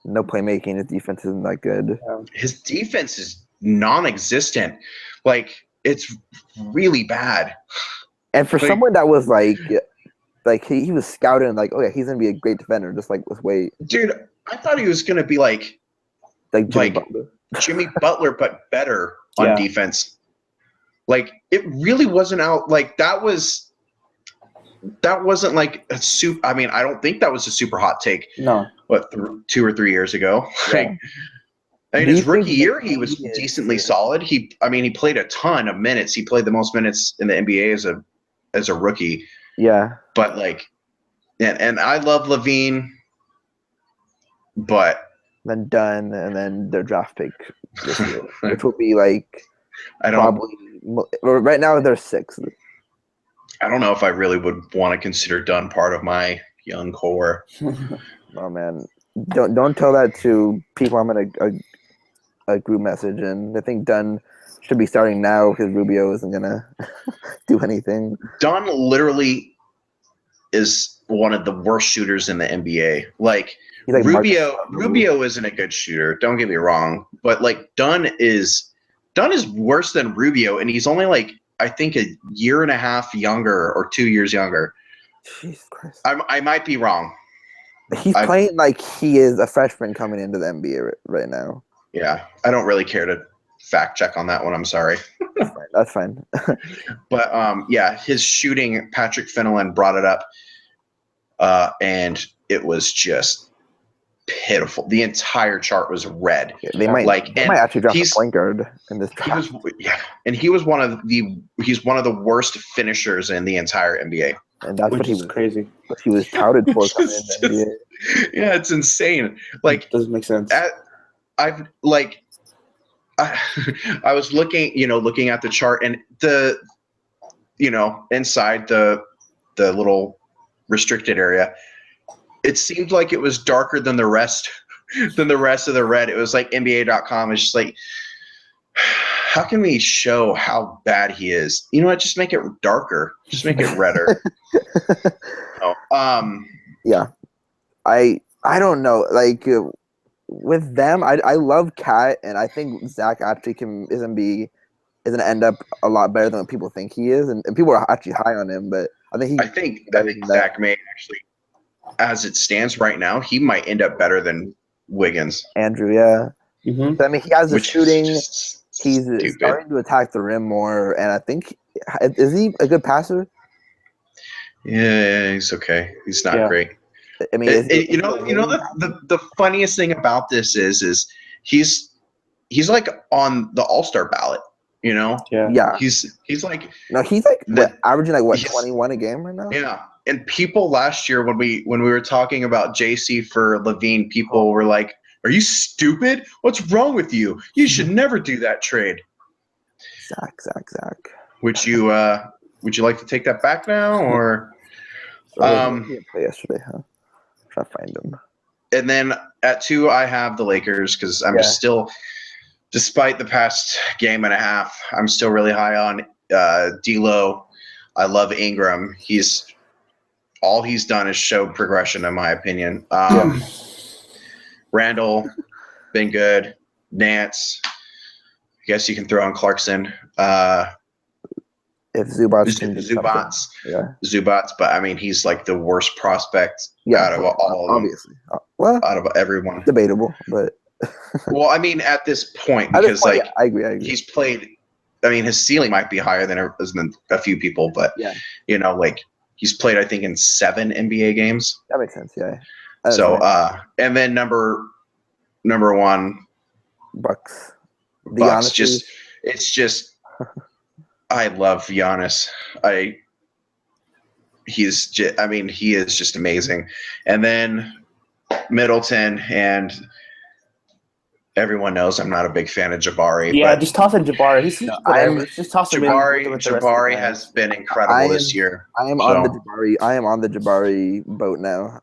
no playmaking. His defense isn't that good. His defense is non-existent. Like it's really bad. And for someone that was like he was scouted and like, oh yeah, he's gonna be a great defender. Just like let's wait, dude. I thought he was gonna be like Jimmy Butler, but better on defense. Like it really wasn't out. Like that wasn't like a super. I mean, I don't think that was a super hot take. No, what 2 or 3 years ago? Yeah. I mean, his rookie year, he was decently solid. He played a ton of minutes. He played the most minutes in the NBA as a rookie. Yeah. But like, and I love Levine, but then Dunn, and then their draft pick this year, which will be like I don't. Right now they're 6th. I don't know if I really would want to consider Dunn part of my young core. Oh man, don't tell that to people. I'm in a group message, and I think Dunn should be starting now because Rubio isn't gonna do anything. Dunn literally is one of the worst shooters in the NBA. Like Rubio isn't a good shooter. Don't get me wrong, but like Dunn is worse than Rubio, and he's only like I think a year and a half younger or 2 years younger. Jesus Christ! I might be wrong. He's playing like he is a freshman coming into the NBA right now. Yeah, I don't really care to fact check on that one. I'm sorry. That's fine. But yeah, his shooting. Patrick Finnelan brought it up, and it was just pitiful. The entire chart was red. Yeah, they might actually drop a point guard in this draft. And he was one of the worst finishers in the entire NBA. And that's what he was crazy. What he was touted for coming in the NBA. Yeah, it's insane. Like, it doesn't make sense. I was looking at the chart, and inside the little restricted area, it seemed like it was darker than the rest of the red. It was like NBA.com is just like, how can we show how bad he is? You know what? Just make it darker. Just make it redder. Yeah, I don't know. Like with them, I love Cat, and I think Zach actually is gonna end up a lot better than what people think he is, and people are actually high on him. But I think Zach may actually, as it stands right now, he might end up better than Wiggins. Andrew, yeah. Mm-hmm. So, I mean, he has the shooting. He's starting to attack the rim more, and I think is he a good passer? Yeah, he's okay. He's not great. I mean, the funniest thing about this is he's like on the All-Star ballot. You know? Yeah. He's like averaging like 21 a game right now. Yeah. And people last year when we were talking about JC for Levine, people were like, "Are you stupid? What's wrong with you? You should never do that trade." Zach. Would you like to take that back now, or? He didn't play yesterday, huh? Try to find him. And then at 2, I have the Lakers because I'm just still, despite the past game and a half, I'm still really high on D'Lo. I love Ingram. All he's done is show progression, in my opinion. Randall, been good. Nance, I guess you can throw in Clarkson. If Zubats, Zubats, but I mean, he's like the worst prospect out of all of them. Obviously. Well, out of everyone. Debatable, but. Well, I mean, at this point, because I agree. He's played. I mean, his ceiling might be higher than a few people, but like he's played, I think, in 7 NBA games. That makes sense. Yeah. So, and then number 1, Bucks. It's just. I love Giannis. He is just amazing. And then Middleton, and everyone knows I'm not a big fan of Jabari. Yeah, but just toss in Jabari. Just toss him in. Jabari has been incredible this year. I am on the Jabari boat now.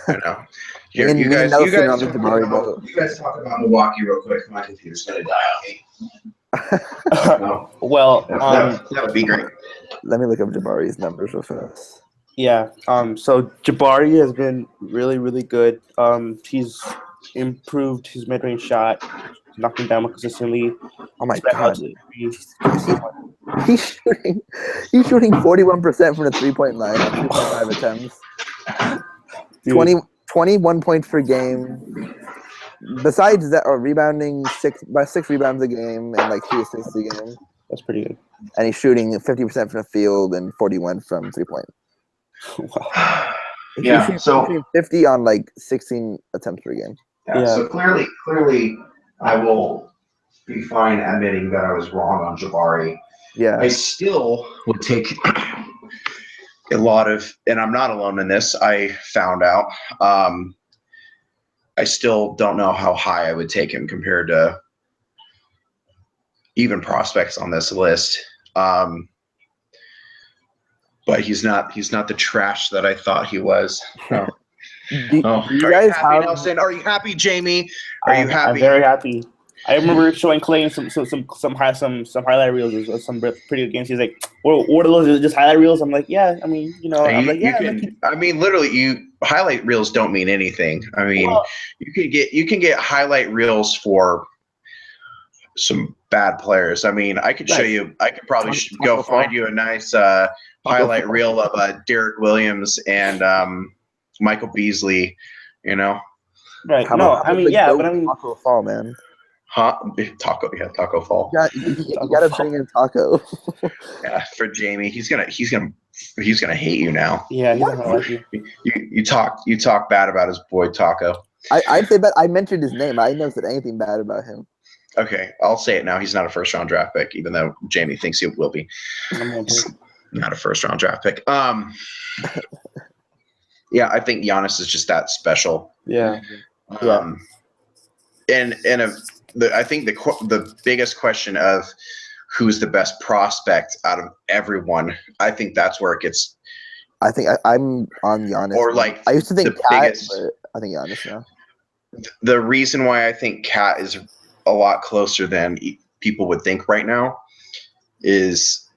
I know. You guys talk about Milwaukee real quick. My computer's gonna die on me. Well, that would be great. Let me look up Jabari's numbers real fast. Yeah. So Jabari has been really, really good. He's improved his mid-range shot, knocking down more consistently. Oh my god! He's shooting 41% from the 3-point line on 2.5 attempts. 21 points per game. Besides that, rebounding 6 rebounds a game and like 2 assists a game. That's pretty good. And he's shooting 50% from the field and 41 from 3-point. Wow. He's shooting 50 on like 16 attempts per game. Yeah. So clearly, I will be fine admitting that I was wrong on Jabari. Yeah. I still would take a lot of, and I'm not alone in this. I found out. I still don't know how high I would take him compared to, even prospects on this list. But he's not the trash that I thought he was. Oh. Do you Are you guys happy, have? Nelson? Are you happy, Jamie? Are you happy? I'm very happy. I remember showing Clayton some highlight reels of some pretty good games. He's like, "What are those? Just highlight reels?" I'm like, "Yeah." I mean, I'm like, "Yeah." Literally, highlight reels don't mean anything. I mean, you can get highlight reels for some bad players. I mean, I could show you. I could probably go find you a nice highlight reel of Derek Williams and Michael Beasley. Right? No, I mean, yeah, but I mean, Taco Fall, man. Huh? Taco Fall. You gotta bring in Taco. Yeah, for Jamie, he's gonna hate you now. Yeah, he's not gonna like you. You talk bad about his boy Taco. I'd say that I mentioned his name. I never said anything bad about him. Okay, I'll say it now. He's not a first-round draft pick, even though Jamie thinks he will be. He's not a first-round draft pick. Yeah, I think Giannis is just that special. Yeah. I think the biggest question of who's the best prospect out of everyone, I think that's where it gets. I think I'm on Giannis. Or like I used to think the Cat, biggest. but I think Giannis now. The reason why I think Cat is a lot closer than people would think right now is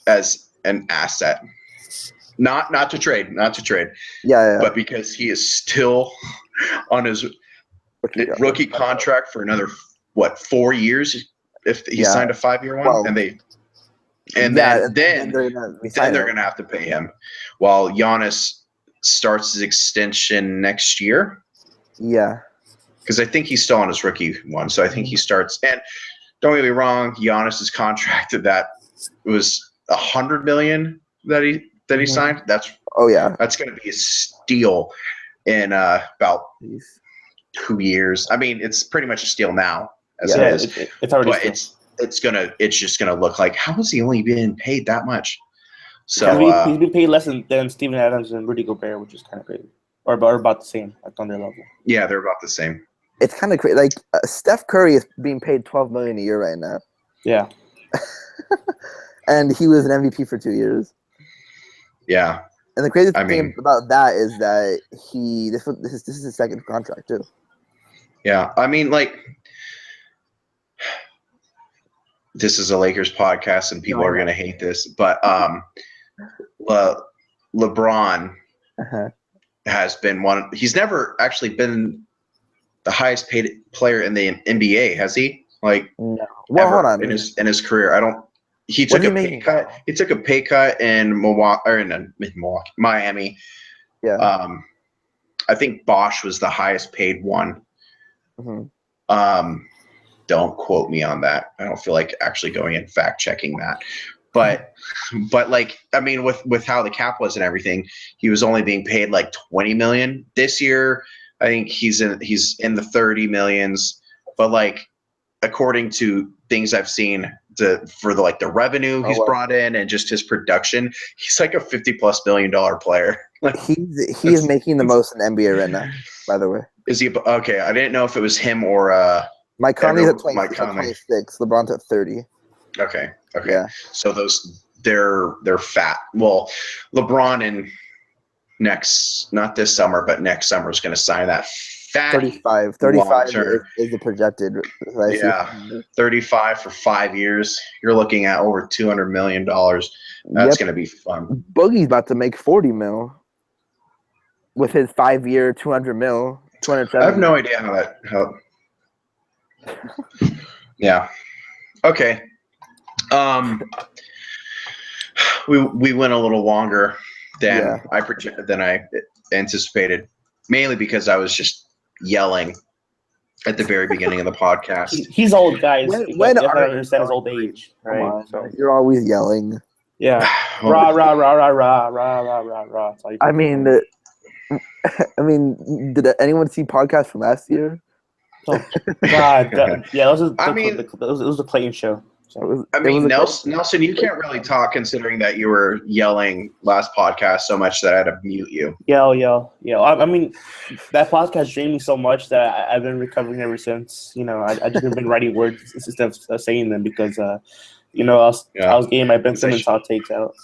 as an asset, not to trade, Yeah. but because he is still on his rookie contract for another 4 years if he signed a 5-year one. Well, then they're gonna have to pay him while Giannis starts his extension next year. Yeah, because I think he's still on his rookie one, so I think he starts. And don't get me wrong, Giannis's contract that was $100 million that he signed. That's going to be a steal in about 2 years. I mean, it's pretty much a steal now as it is. It's already. But it's just gonna look like, how is he only being paid that much? So he's been paid less than Steven Adams and Rudy Gobert, which is kind of crazy, or about the same, like on their level. Yeah, they're about the same. It's kind of crazy. Like Steph Curry is being paid $12 million a year right now. Yeah. And he was an MVP for 2 years. Yeah. And the crazy thing about that is that this is his second contract too. Yeah, I mean, like, this is a Lakers podcast, and people are going to hate this, but LeBron has been one. He's never actually been the highest paid player in the NBA, has he? Like, no. Well, hold on. In his career, I don't. He took a pay cut. He took a pay cut in Miami. Yeah. I think Bosch was the highest paid one. Mm-hmm. Don't quote me on that. I don't feel like actually going and fact checking that. But like, I mean, with how the cap was and everything, he was only being paid like $20 million this year. I think he's in the 30 millions. But like, according to things I've seen, for the revenue he's brought in and just his production, he's like a $50+ million player. he is making the most in the NBA right now. By the way, is he okay? I didn't know if it was him or Mike Conley's at 26. LeBron's at 30. Okay. Yeah. So they're fat. Well, LeBron not this summer, but next summer is going to sign that fat 35 is the projected. 35 for 5 years. You're looking at over $200 million. That's going to be fun. Boogie's about to make 40 mil with his 5-year, 200 mil. 207. I have no idea how. Yeah. Okay. We went a little longer than I anticipated, mainly because I was just yelling at the very beginning of the podcast. He's old, guys. When you have to understand his old age, right? So you're always yelling. Yeah. Rah rah rah rah rah rah rah rah rah. I mean, did anyone see podcast from last year? Oh, God. Yeah, it was the Clayton show. So I mean, Nelson, you can't really talk considering that you were yelling last podcast so much that I had to mute you. yell. I mean, that podcast drained me so much that I've been recovering ever since. I just been writing words instead of saying them because, I was getting my Ben Simmons hot takes out.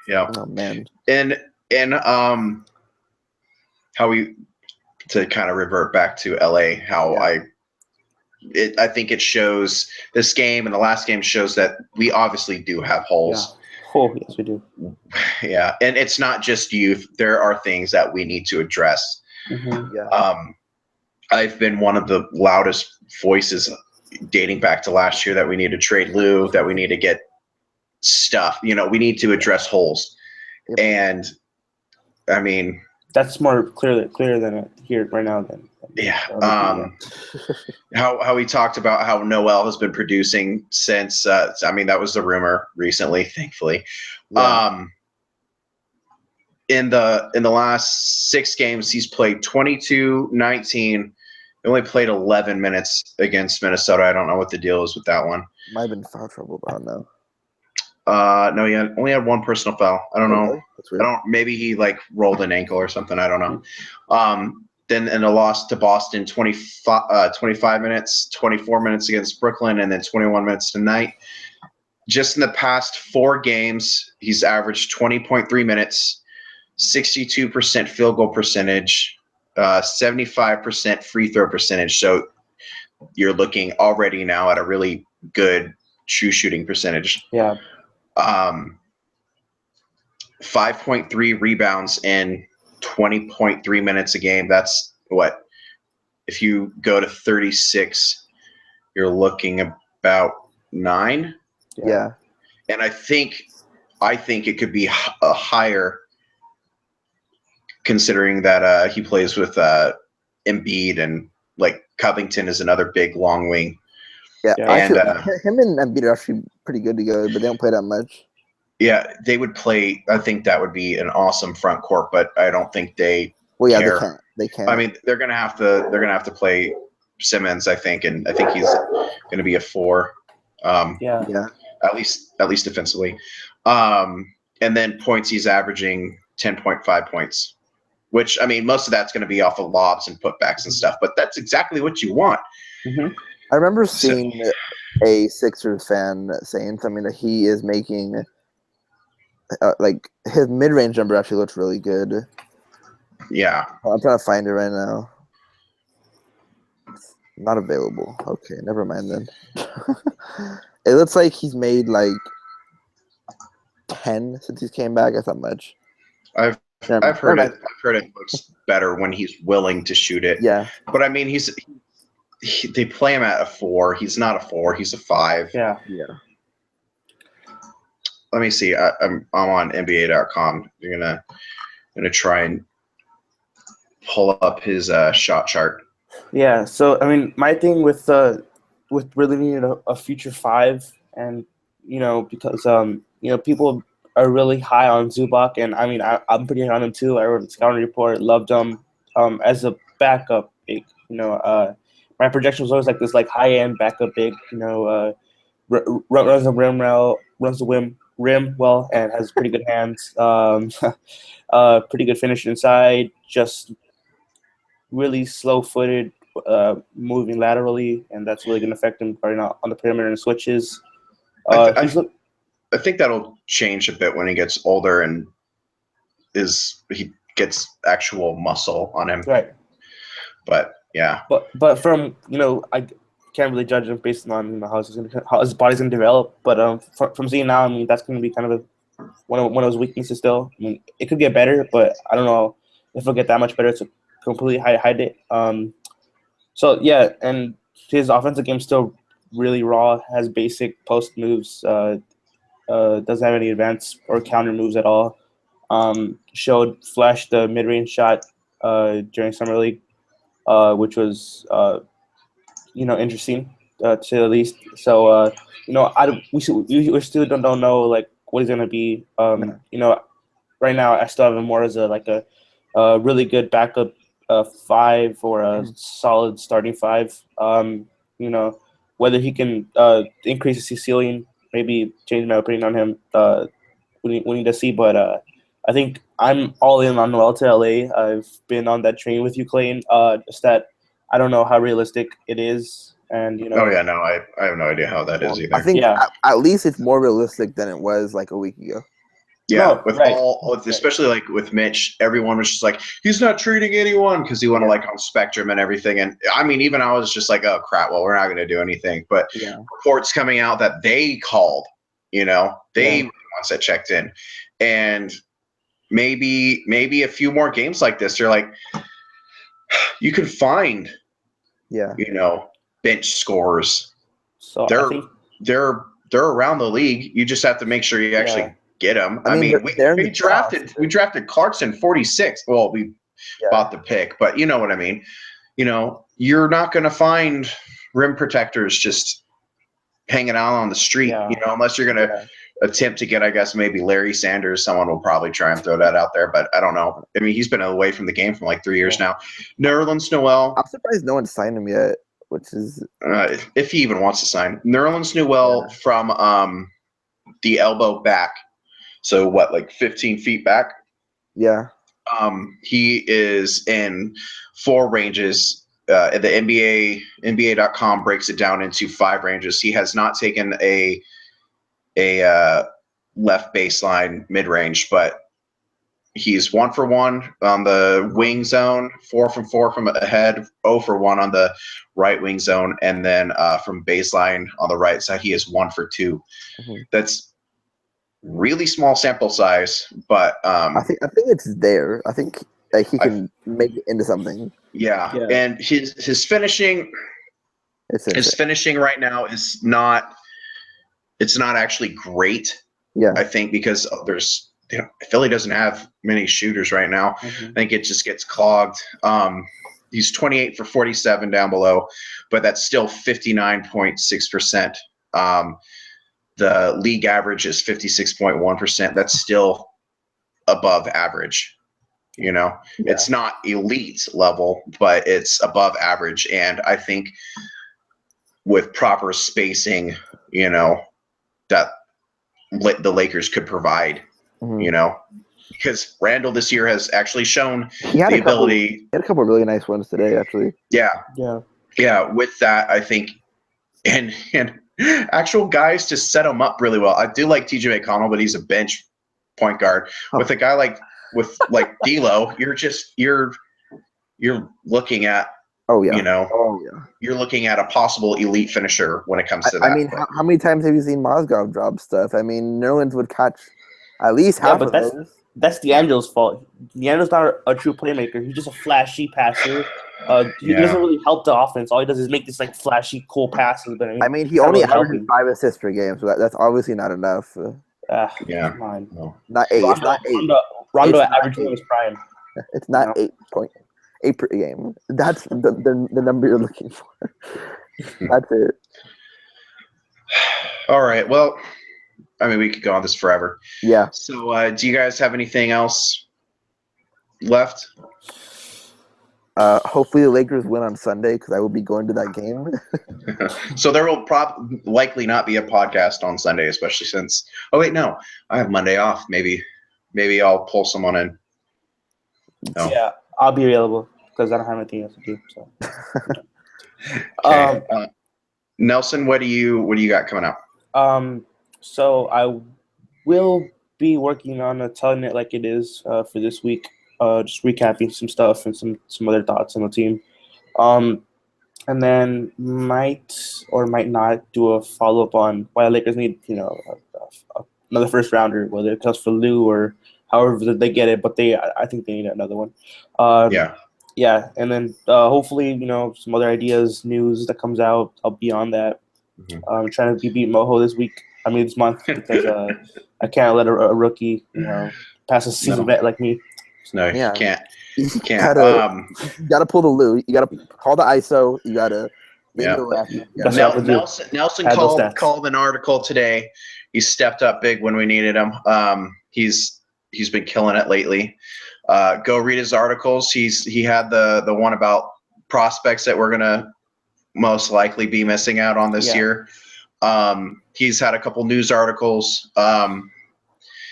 Yeah. Oh man. And how we to kind of revert back to LA, how I think it shows this game and the last game shows that we obviously do have holes. Yeah. Oh, yes, we do. Yeah, and it's not just youth. There are things that we need to address. Mm-hmm. Yeah. I've been one of the loudest voices dating back to last year that we need to trade Lou, that we need to get stuff. We need to address holes. Yep. And I mean, that's more clear than it here right now. How we talked about how Noel has been producing since. That was the rumor recently, thankfully. Yeah. In the last 6 games, he's played 22, 19. He only played 11 minutes against Minnesota. I don't know what the deal is with that one. Might have been foul trouble, but I don't know. No, he only had 1 personal foul. I don't know. Really? That's weird. Maybe he rolled an ankle or something. I don't know. Then in a loss to Boston, 25 minutes, 24 minutes against Brooklyn, and then 21 minutes tonight. Just in the past 4 games, he's averaged 20.3 minutes, 62% field goal percentage, 75% free throw percentage. So you're looking already now at a really good true shooting percentage. Yeah. 5.3 rebounds in 20.3 minutes a game. That's what? If you go to 36, you're looking about 9. Yeah. And I think it could be a higher, considering that he plays with Embiid, and Covington is another big long wing. Yeah. And him and Embiid are actually pretty good together, but they don't play that much. Yeah, they would play. I think that would be an awesome front court, but I don't think they. Well, yeah, care. They can't. I mean, they're gonna have to play Simmons, I think, and I think he's gonna be a 4. Yeah. At least defensively. And then points, he's averaging 10.5 points, which most of that's gonna be off of lobs and putbacks and stuff. But that's exactly what you want. Mm-hmm. I remember seeing a Sixers fan saying something that he is making. His mid-range number actually looks really good. Yeah. I'm trying to find it right now. It's not available. Okay, never mind then. It looks like he's made 10 since he came back. That's not much. I've heard it. I've heard it looks better when he's willing to shoot it. Yeah. But they play him at a 4. He's not a 4. He's a 5. Yeah. Let me see. I'm on NBA.com. You're gonna try and pull up his shot chart. Yeah. So my thing with really needing a future 5, and because people are really high on Zubac, and I'm pretty high on him too. I wrote a scouting report, loved him as a backup big. My projection was always this high end backup big. Runs the rim well, and has pretty good hands. Pretty good finish inside. Just really slow-footed, moving laterally, and that's really going to affect him right now on the perimeter and switches. I think that'll change a bit when he gets older and he gets actual muscle on him. Right. But yeah. But from I can't really judge him based on how his body's gonna develop. But from seeing now, that's gonna be kind of one of his weaknesses still. It could get better, but I don't know if it'll get that much better to completely hide it. So yeah, and his offensive game's still really raw. Has basic post moves. Doesn't have any advanced or counter moves at all. Flashed the mid-range shot during summer league, which was interesting to say the least. So we still don't know what he's gonna be. Right now I still have him more as a really good backup 5 or a solid starting 5. whether he can increase his ceiling, maybe change my opinion on him. We need to see, but I think I'm all in on Noel to LA. I've been on that train with you, Clayton. Just that I don't know how realistic it is, and Oh yeah, no, I have no idea how that is either. I think Yeah. at least it's more realistic than it was like a week ago. Yeah, No, with right. especially like with Mitch, everyone was just like, he's not treating anyone because he went like on Spectrum and everything. And I mean, even I was just like, oh crap, well, we're not going to do anything. But reports coming out that they called, they were the ones that checked in, and maybe a few more games like this, you're like, you can find, bench scores. So they're around the league. You just have to make sure you actually get them. I mean we drafted Clarkson 46. Well, we bought the pick, but you know what I mean. You're not going to find rim protectors just hanging out on the street, unless you're going to attempt to get, I guess, maybe Larry Sanders. Someone will probably try and throw that out there, but I don't know. I mean, he's been away from the game for like 3 years now. Nerlens Noel. I'm surprised no one signed him yet, which is if he even wants to sign. Nerlens Noel from the elbow back. So what, like 15 feet back? Yeah. He is in 4 ranges. The NBA.com breaks it down into 5 ranges. He has not taken a left baseline mid range, but he's 1 for 1 on the wing zone, 4 from 4 from ahead, 0 for 1 on the right wing zone, and then from baseline on the right side, he is 1 for 2. Mm-hmm. That's really small sample size, but I think it's there. I think he can make it into something. Yeah. And his finishing right now is not. It's not actually great. Yeah. I think because Philly doesn't have many shooters right now. Mm-hmm. I think it just gets clogged. He's 28 for 47 down below, but that's still 59.6%. The league average is 56.1%. That's still above average. It's not elite level, but it's above average. And I think with proper spacing, that the Lakers could provide, because Randall this year has actually shown the ability. He had a couple of really nice ones today, actually. Yeah. With that, I think, and actual guys to set him up really well. I do like TJ McConnell, but he's a bench point guard. With a guy like D'Lo, you're looking at. You're looking at a possible elite finisher when it comes to that. I mean, how many times have you seen Mozgov drop stuff? I mean, Nerlens would catch at least half of those. That's D'Angelo's fault. D'Angelo's not a true playmaker. He's just a flashy passer. He doesn't really help the offense. All he does is make these like flashy, cool passes. But I mean he only averages 5 assists per game, so that's obviously not enough. Come on. No. Not 8. It's not 8. Rondo averaging his prime. It's not 8 per game. That's the number you're looking for. That's it. All right. Well, I mean, we could go on this forever. Yeah. So, do you guys have anything else left? Hopefully the Lakers win on Sunday because I will be going to that game. So there will likely not be a podcast on Sunday, especially since. Oh wait, no, I have Monday off. Maybe I'll pull someone in. Oh. Yeah, I'll be available because I don't have anything else to do. So. Okay. Nelson, what do you got coming up? So I will be working on telling it like it is for this week. Just recapping some stuff and some other thoughts on the team. And then might or might not do a follow-up on why the Lakers need, another first rounder, whether it comes for Lou or however they get it, but I think they need another one. Yeah, and then hopefully, some other ideas, news that comes out, I'll be on that. Mm-hmm. I'm trying to beat Moho this month, because I can't let a rookie, pass a seasoned vet like me. No, you can't. You can't. You gotta pull the Lou. You gotta call the ISO. You gotta. Nelson called an article today. He stepped up big when we needed him. He's been killing it lately. Go read his articles. He had the one about prospects that we're gonna most likely be missing out on this year. He's had a couple news articles.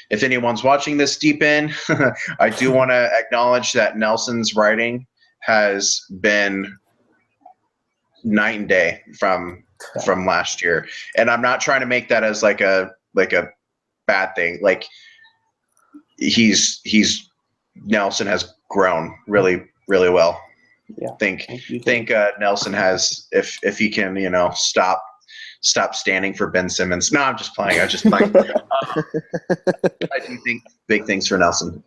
If anyone's watching this deep in, I do want to acknowledge that Nelson's writing has been night and day from last year, and I'm not trying to make that as like a bad thing. Like Nelson has grown really, really well. Yeah. Think Nelson has, if he can, stop standing for Ben Simmons. No, I'm just playing. I do think big things for Nelson.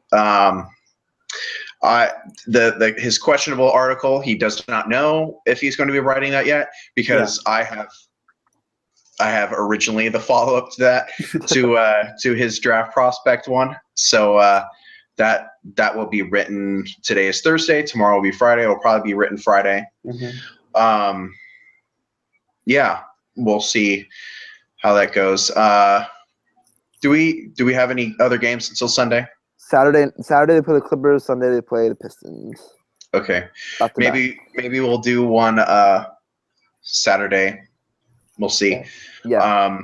His questionable article, he does not know if he's going to be writing that yet, because I have originally the follow up to that to his draft prospect one. So that will be written. Today is Thursday. Tomorrow will be Friday. It'll probably be written Friday. Mm-hmm. Yeah, we'll see how that goes. Do we have any other games until Sunday? Saturday they play the Clippers. Sunday they play the Pistons. Okay, maybe we'll do one Saturday. We'll see. Yeah.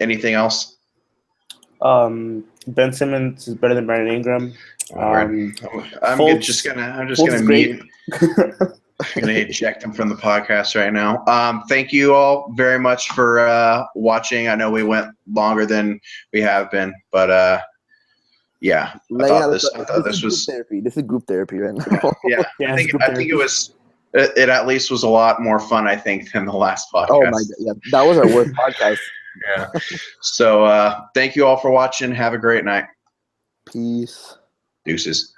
Anything else? Ben Simmons is better than Brandon Ingram. I'm just gonna mute. I'm gonna eject him from the podcast right now. Thank you all very much for watching. I know we went longer than we have been, but yeah, I thought this was therapy. This is group therapy right now. Yeah. I think it was. It at least was a lot more fun, I think, than the last podcast. Oh my god, yeah, that was our worst podcast. Yeah. So thank you all for watching. Have a great night. Peace. Deuces.